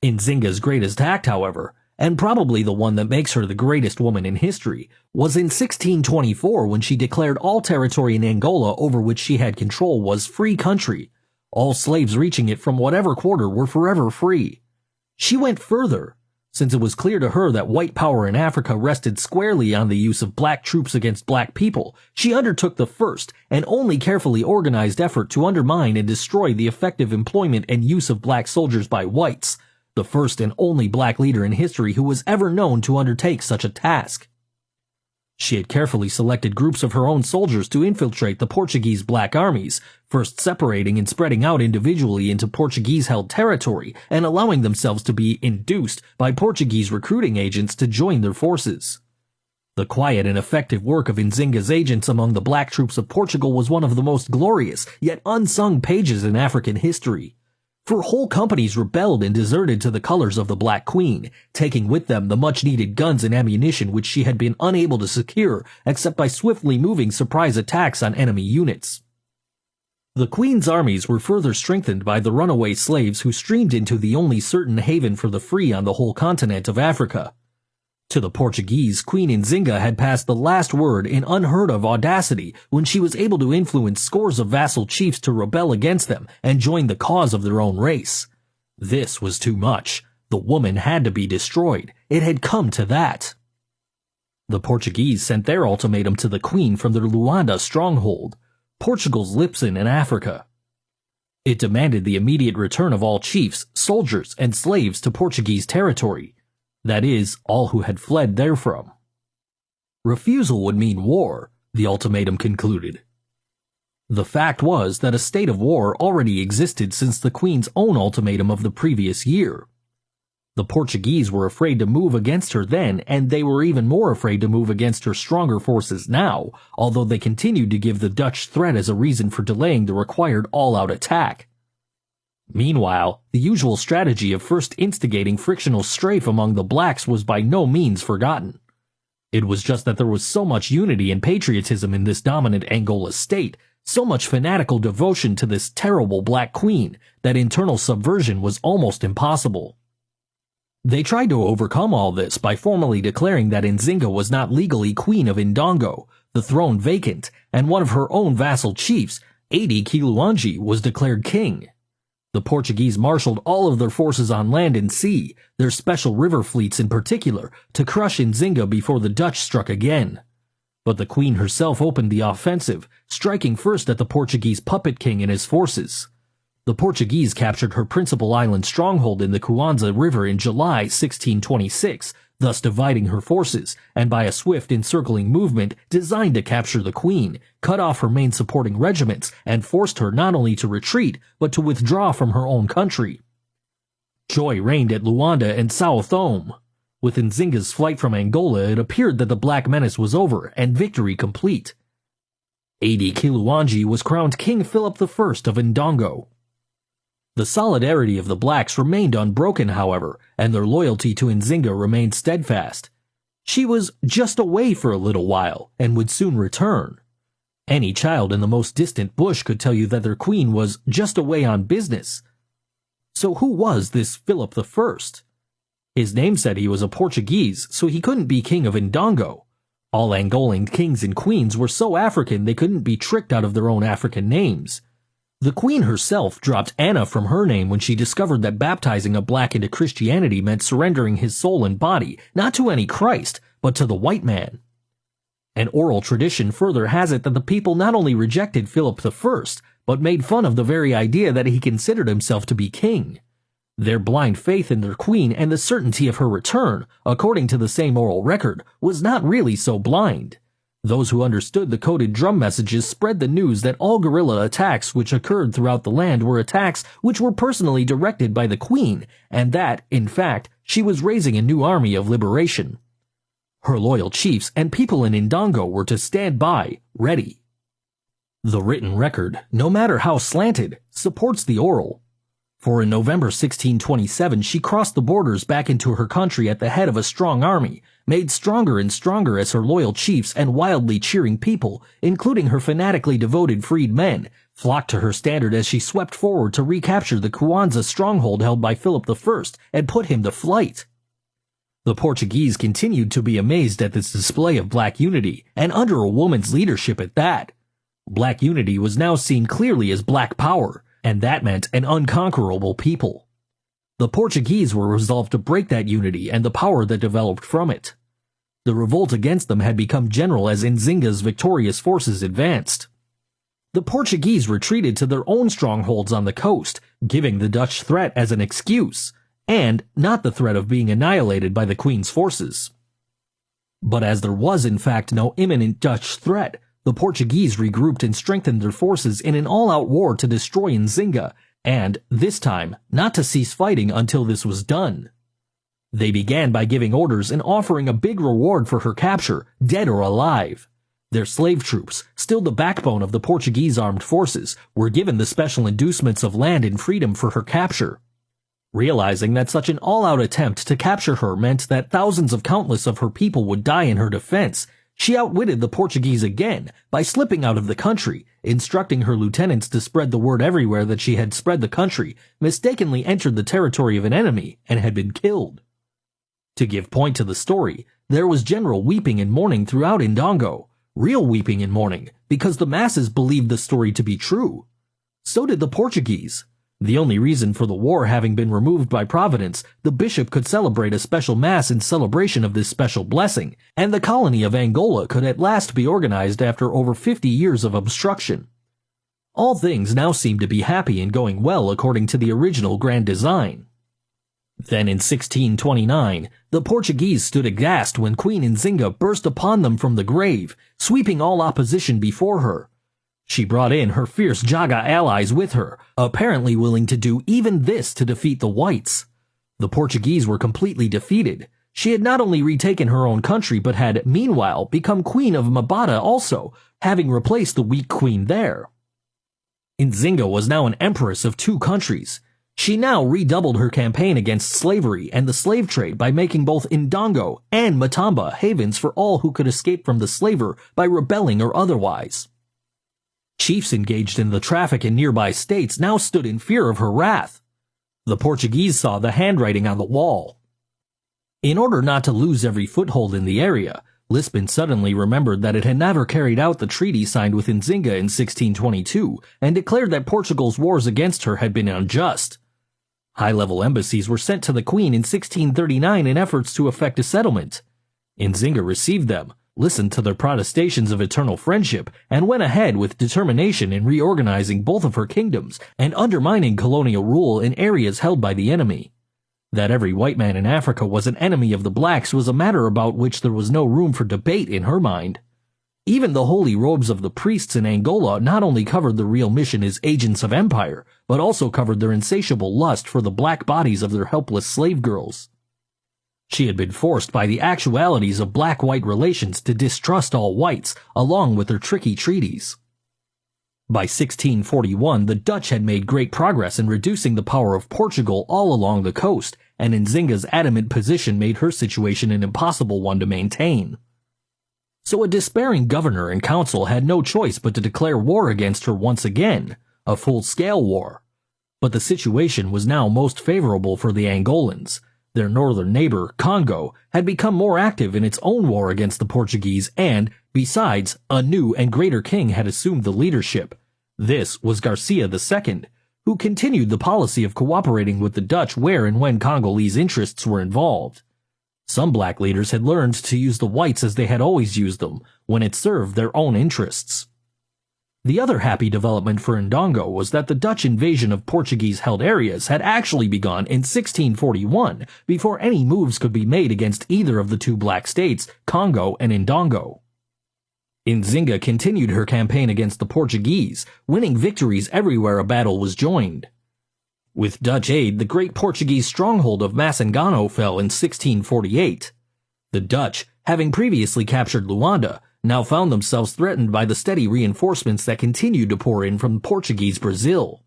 Enzinga's greatest act, however, and probably the one that makes her the greatest woman in history, was in 1624 when she declared all territory in Angola over which she had control was free country. All slaves reaching it from whatever quarter were forever free. She went further. Since it was clear to her that white power in Africa rested squarely on the use of black troops against black people, she undertook the first and only carefully organized effort to undermine and destroy the effective employment and use of black soldiers by whites, the first and only black leader in history who was ever known to undertake such a task. She had carefully selected groups of her own soldiers to infiltrate the Portuguese black armies, first separating and spreading out individually into Portuguese-held territory and allowing themselves to be induced by Portuguese recruiting agents to join their forces. The quiet and effective work of Enzinga's agents among the black troops of Portugal was one of the most glorious yet unsung pages in African history. For whole companies rebelled and deserted to the colors of the Black Queen, taking with them the much-needed guns and ammunition which she had been unable to secure except by swiftly moving surprise attacks on enemy units. The Queen's armies were further strengthened by the runaway slaves who streamed into the only certain haven for the free on the whole continent of Africa. To the Portuguese, Queen Enzinga had passed the last word in unheard-of audacity when she was able to influence scores of vassal chiefs to rebel against them and join the cause of their own race. This was too much. The woman had to be destroyed. It had come to that. The Portuguese sent their ultimatum to the Queen from their Luanda stronghold, Portugal's Lipson in Africa. It demanded the immediate return of all chiefs, soldiers, and slaves to Portuguese territory. That is, all who had fled therefrom. Refusal would mean war, the ultimatum concluded. The fact was that a state of war already existed since the Queen's own ultimatum of the previous year. The Portuguese were afraid to move against her then, and they were even more afraid to move against her stronger forces now, although they continued to give the Dutch threat as a reason for delaying the required all-out attack. Meanwhile, the usual strategy of first instigating frictional strife among the blacks was by no means forgotten. It was just that there was so much unity and patriotism in this dominant Angola state, so much fanatical devotion to this terrible Black Queen, that internal subversion was almost impossible. They tried to overcome all this by formally declaring that Enzinga was not legally Queen of Indongo, the throne vacant, and one of her own vassal chiefs, Adi Kiluanji, was declared king. The Portuguese marshaled all of their forces on land and sea, their special river fleets in particular, to crush Enzinga before the Dutch struck again. But the Queen herself opened the offensive, striking first at the Portuguese puppet king and his forces. The Portuguese captured her principal island stronghold in the Kwanza River in July 1626, thus dividing her forces, and by a swift encircling movement designed to capture the Queen, cut off her main supporting regiments, and forced her not only to retreat, but to withdraw from her own country. Joy reigned at Luanda and Sao Thome. With Nzinga's flight from Angola, it appeared that the Black Menace was over, and victory complete. Adi Kiluanji was crowned King Philip I of Ndongo. The solidarity of the blacks remained unbroken, however, and their loyalty to Enzinga remained steadfast. She was just away for a little while, and would soon return. Any child in the most distant bush could tell you that their queen was just away on business. So who was this Philip I? His name said he was a Portuguese, so he couldn't be king of Ndongo. All Angolan kings and queens were so African they couldn't be tricked out of their own African names. The Queen herself dropped Anna from her name when she discovered that baptizing a black into Christianity meant surrendering his soul and body, not to any Christ, but to the white man. An oral tradition further has it that the people not only rejected Philip I, but made fun of the very idea that he considered himself to be king. Their blind faith in their queen and the certainty of her return, according to the same oral record, was not really so blind. Those who understood the coded drum messages spread the news that all guerrilla attacks which occurred throughout the land were attacks which were personally directed by the queen, and that, in fact, she was raising a new army of liberation. Her loyal chiefs and people in Ndongo were to stand by, ready. The written record, no matter how slanted, supports the oral. For in November 1627 she crossed the borders back into her country at the head of a strong army, made stronger and stronger as her loyal chiefs and wildly cheering people, including her fanatically devoted freed men, flocked to her standard as she swept forward to recapture the Kwanza stronghold held by Philip I and put him to flight. The Portuguese continued to be amazed at this display of black unity, and under a woman's leadership at that. Black unity was now seen clearly as black power, and that meant an unconquerable people. The Portuguese were resolved to break that unity and the power that developed from it. The revolt against them had become general as Nzinga's victorious forces advanced. The Portuguese retreated to their own strongholds on the coast, giving the Dutch threat as an excuse, and not the threat of being annihilated by the Queen's forces. But as there was in fact no imminent Dutch threat, the Portuguese regrouped and strengthened their forces in an all-out war to destroy Nzinga, and, this time, not to cease fighting until this was done. They began by giving orders and offering a big reward for her capture, dead or alive. Their slave troops, still the backbone of the Portuguese armed forces, were given the special inducements of land and freedom for her capture. Realizing that such an all-out attempt to capture her meant that thousands of countless of her people would die in her defense, she outwitted the Portuguese again by slipping out of the country, instructing her lieutenants to spread the word everywhere that she had spread the country, mistakenly entered the territory of an enemy, and had been killed. To give point to the story, there was general weeping and mourning throughout Ndongo, real weeping and mourning, because the masses believed the story to be true. So did the Portuguese. The only reason for the war having been removed by Providence, the bishop could celebrate a special mass in celebration of this special blessing, and the colony of Angola could at last be organized after over 50 years of obstruction. All things now seemed to be happy and going well according to the original grand design. Then in 1629, the Portuguese stood aghast when Queen Enzinga burst upon them from the grave, sweeping all opposition before her. She brought in her fierce Jaga allies with her, apparently willing to do even this to defeat the whites. The Portuguese were completely defeated. She had not only retaken her own country but had, meanwhile, become Queen of Mabata also, having replaced the weak queen there. Nzinga was now an empress of two countries. She now redoubled her campaign against slavery and the slave trade by making both Ndongo and Matamba havens for all who could escape from the slaver by rebelling or otherwise. Chiefs engaged in the traffic in nearby states now stood in fear of her wrath. The Portuguese saw the handwriting on the wall. In order not to lose every foothold in the area, Lisbon suddenly remembered that it had never carried out the treaty signed with Nzinga in 1622 and declared that Portugal's wars against her had been unjust. High-level embassies were sent to the Queen in 1639 in efforts to effect a settlement. Nzinga received them, listened to their protestations of eternal friendship, and went ahead with determination in reorganizing both of her kingdoms and undermining colonial rule in areas held by the enemy. That every white man in Africa was an enemy of the blacks was a matter about which there was no room for debate in her mind. Even the holy robes of the priests in Angola not only covered the real mission as agents of empire, but also covered their insatiable lust for the black bodies of their helpless slave girls. She had been forced by the actualities of black-white relations to distrust all whites, along with their tricky treaties. By 1641, the Dutch had made great progress in reducing the power of Portugal all along the coast, and Nzinga's adamant position made her situation an impossible one to maintain. So a despairing governor and council had no choice but to declare war against her once again, a full-scale war. But the situation was now most favorable for the Angolans. Their northern neighbor, Congo, had become more active in its own war against the Portuguese and, besides, a new and greater king had assumed the leadership. This was Garcia II, who continued the policy of cooperating with the Dutch where and when Congolese interests were involved. Some black leaders had learned to use the whites as they had always used them, when it served their own interests. The other happy development for Ndongo was that the Dutch invasion of Portuguese-held areas had actually begun in 1641 before any moves could be made against either of the two black states, Congo and Ndongo. Nzinga continued her campaign against the Portuguese, winning victories everywhere a battle was joined. With Dutch aid, the great Portuguese stronghold of Massangano fell in 1648. The Dutch, having previously captured Luanda, now found themselves threatened by the steady reinforcements that continued to pour in from Portuguese Brazil.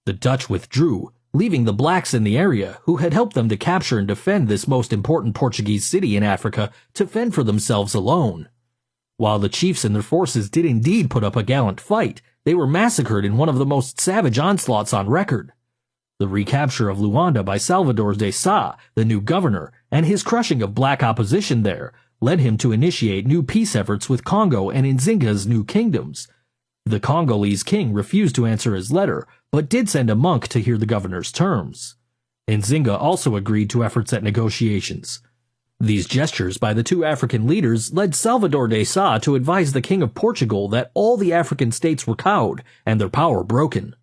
The Dutch withdrew, leaving the blacks in the area, who had helped them to capture and defend this most important Portuguese city in Africa, to fend for themselves alone. While the chiefs and their forces did indeed put up a gallant fight, they were massacred in one of the most savage onslaughts on record. The recapture of Luanda by Salvador de Sá, the new governor, and his crushing of black opposition there, led him to initiate new peace efforts with Congo and Nzinga's new kingdoms. The Congolese king refused to answer his letter, but did send a monk to hear the governor's terms. Nzinga also agreed to efforts at negotiations. These gestures by the two African leaders led Salvador de Sá to advise the king of Portugal that all the African states were cowed and their power broken.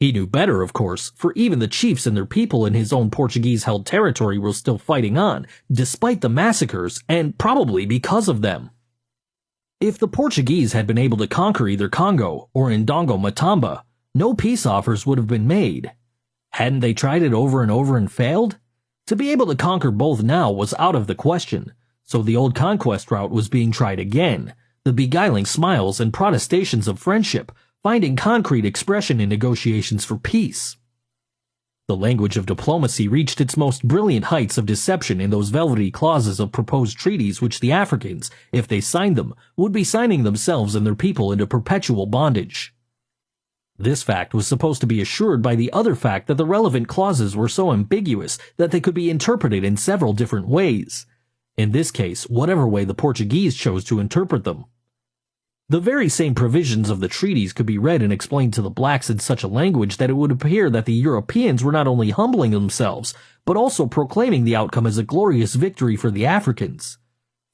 He knew better, of course, for even the chiefs and their people in his own Portuguese-held territory were still fighting on, despite the massacres, and probably because of them. If the Portuguese had been able to conquer either Congo or Ndongo Matamba, no peace offers would have been made. Hadn't they tried it over and over and failed? To be able to conquer both now was out of the question, so the old conquest route was being tried again, the beguiling smiles and protestations of friendship, finding concrete expression in negotiations for peace. The language of diplomacy reached its most brilliant heights of deception in those velvety clauses of proposed treaties which the Africans, if they signed them, would be signing themselves and their people into perpetual bondage. This fact was supposed to be assured by the other fact that the relevant clauses were so ambiguous that they could be interpreted in several different ways. In this case, whatever way the Portuguese chose to interpret them. The very same provisions of the treaties could be read and explained to the blacks in such a language that it would appear that the Europeans were not only humbling themselves, but also proclaiming the outcome as a glorious victory for the Africans.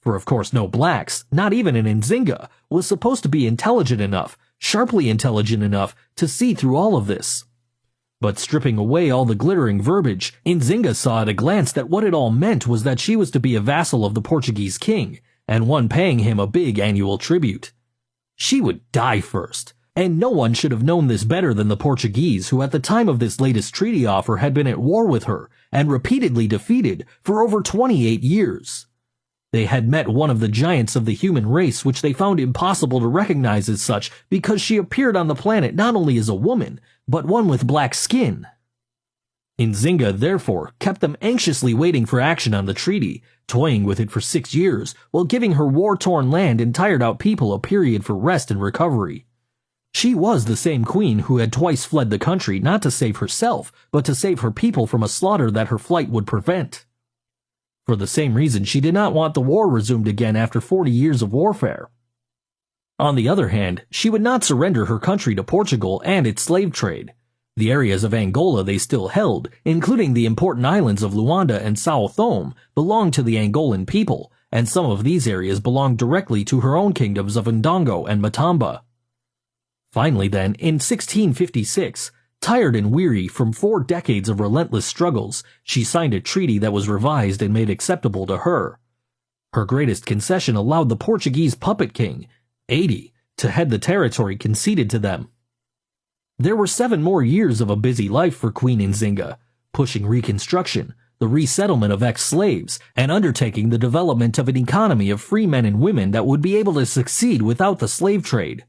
For of course no blacks, not even an Nzinga, was supposed to be intelligent enough, sharply intelligent enough, to see through all of this. But stripping away all the glittering verbiage, Nzinga saw at a glance that what it all meant was that she was to be a vassal of the Portuguese king, and one paying him a big annual tribute. She would die first, and no one should have known this better than the Portuguese, who at the time of this latest treaty offer had been at war with her, and repeatedly defeated, for over 28 years. They had met one of the giants of the human race which they found impossible to recognize as such because she appeared on the planet not only as a woman, but one with black skin. Nzinga, therefore, kept them anxiously waiting for action on the treaty, toying with it for 6 years, while giving her war-torn land and tired-out people a period for rest and recovery. She was the same queen who had twice fled the country not to save herself, but to save her people from a slaughter that her flight would prevent. For the same reason, she did not want the war resumed again after 40 years of warfare. On the other hand, she would not surrender her country to Portugal and its slave trade. The areas of Angola they still held, including the important islands of Luanda and Sao Thome, belonged to the Angolan people, and some of these areas belonged directly to her own kingdoms of Ndongo and Matamba. Finally then, in 1656, tired and weary from 4 decades of relentless struggles, she signed a treaty that was revised and made acceptable to her. Her greatest concession allowed the Portuguese puppet king, 80, to head the territory conceded to them. There were 7 more years of a busy life for Queen Enzinga, pushing reconstruction, the resettlement of ex-slaves, and undertaking the development of an economy of free men and women that would be able to succeed without the slave trade.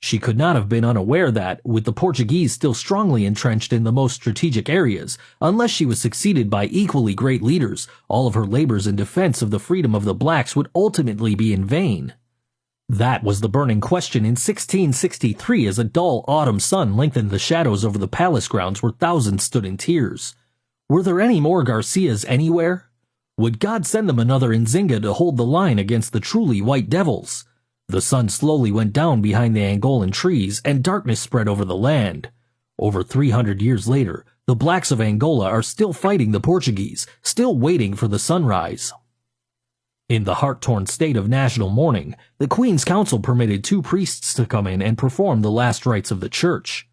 She could not have been unaware that, with the Portuguese still strongly entrenched in the most strategic areas, unless she was succeeded by equally great leaders, all of her labors in defense of the freedom of the blacks would ultimately be in vain. That was the burning question in 1663 as a dull autumn sun lengthened the shadows over the palace grounds where thousands stood in tears. Were there any more Garcias anywhere? Would God send them another Nzinga to hold the line against the truly white devils? The sun slowly went down behind the Angolan trees and darkness spread over the land. Over 300 years later, the blacks of Angola are still fighting the Portuguese, still waiting for the sunrise. In the heart-torn state of national mourning, the Queen's Council permitted 2 priests to come in and perform the last rites of the church.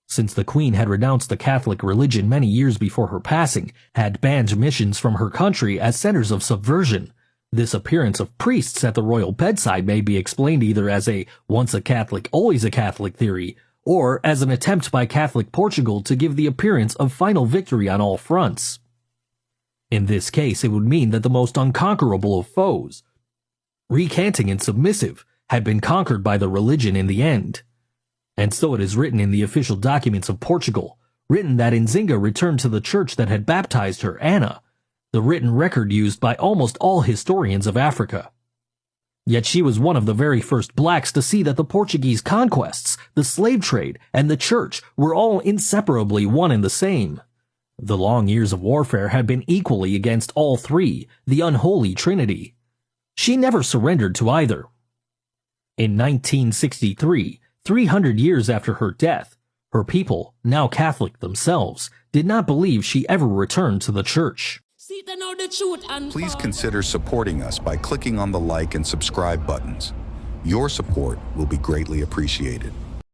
Since the Queen had renounced the Catholic religion many years before her passing, had banned missions from her country as centers of subversion, this appearance of priests at the royal bedside may be explained either as a once a Catholic, always a Catholic theory, or as an attempt by Catholic Portugal to give the appearance of final victory on all fronts. In this case, it would mean that the most unconquerable of foes, recanting and submissive, had been conquered by the religion in the end. And so it is written in the official documents of Portugal, written that Enzinga returned to the church that had baptized her, Anna, the written record used by almost all historians of Africa. Yet she was one of the very first blacks to see that the Portuguese conquests, the slave trade, and the church were all inseparably one and the same. The long years of warfare had been equally against all three, the unholy trinity. She never surrendered to either. In 1963, 300 years after her death, her people, now Catholic themselves, did not believe she ever returned to the church. Please consider supporting us by clicking on the like and subscribe buttons. Your support will be greatly appreciated.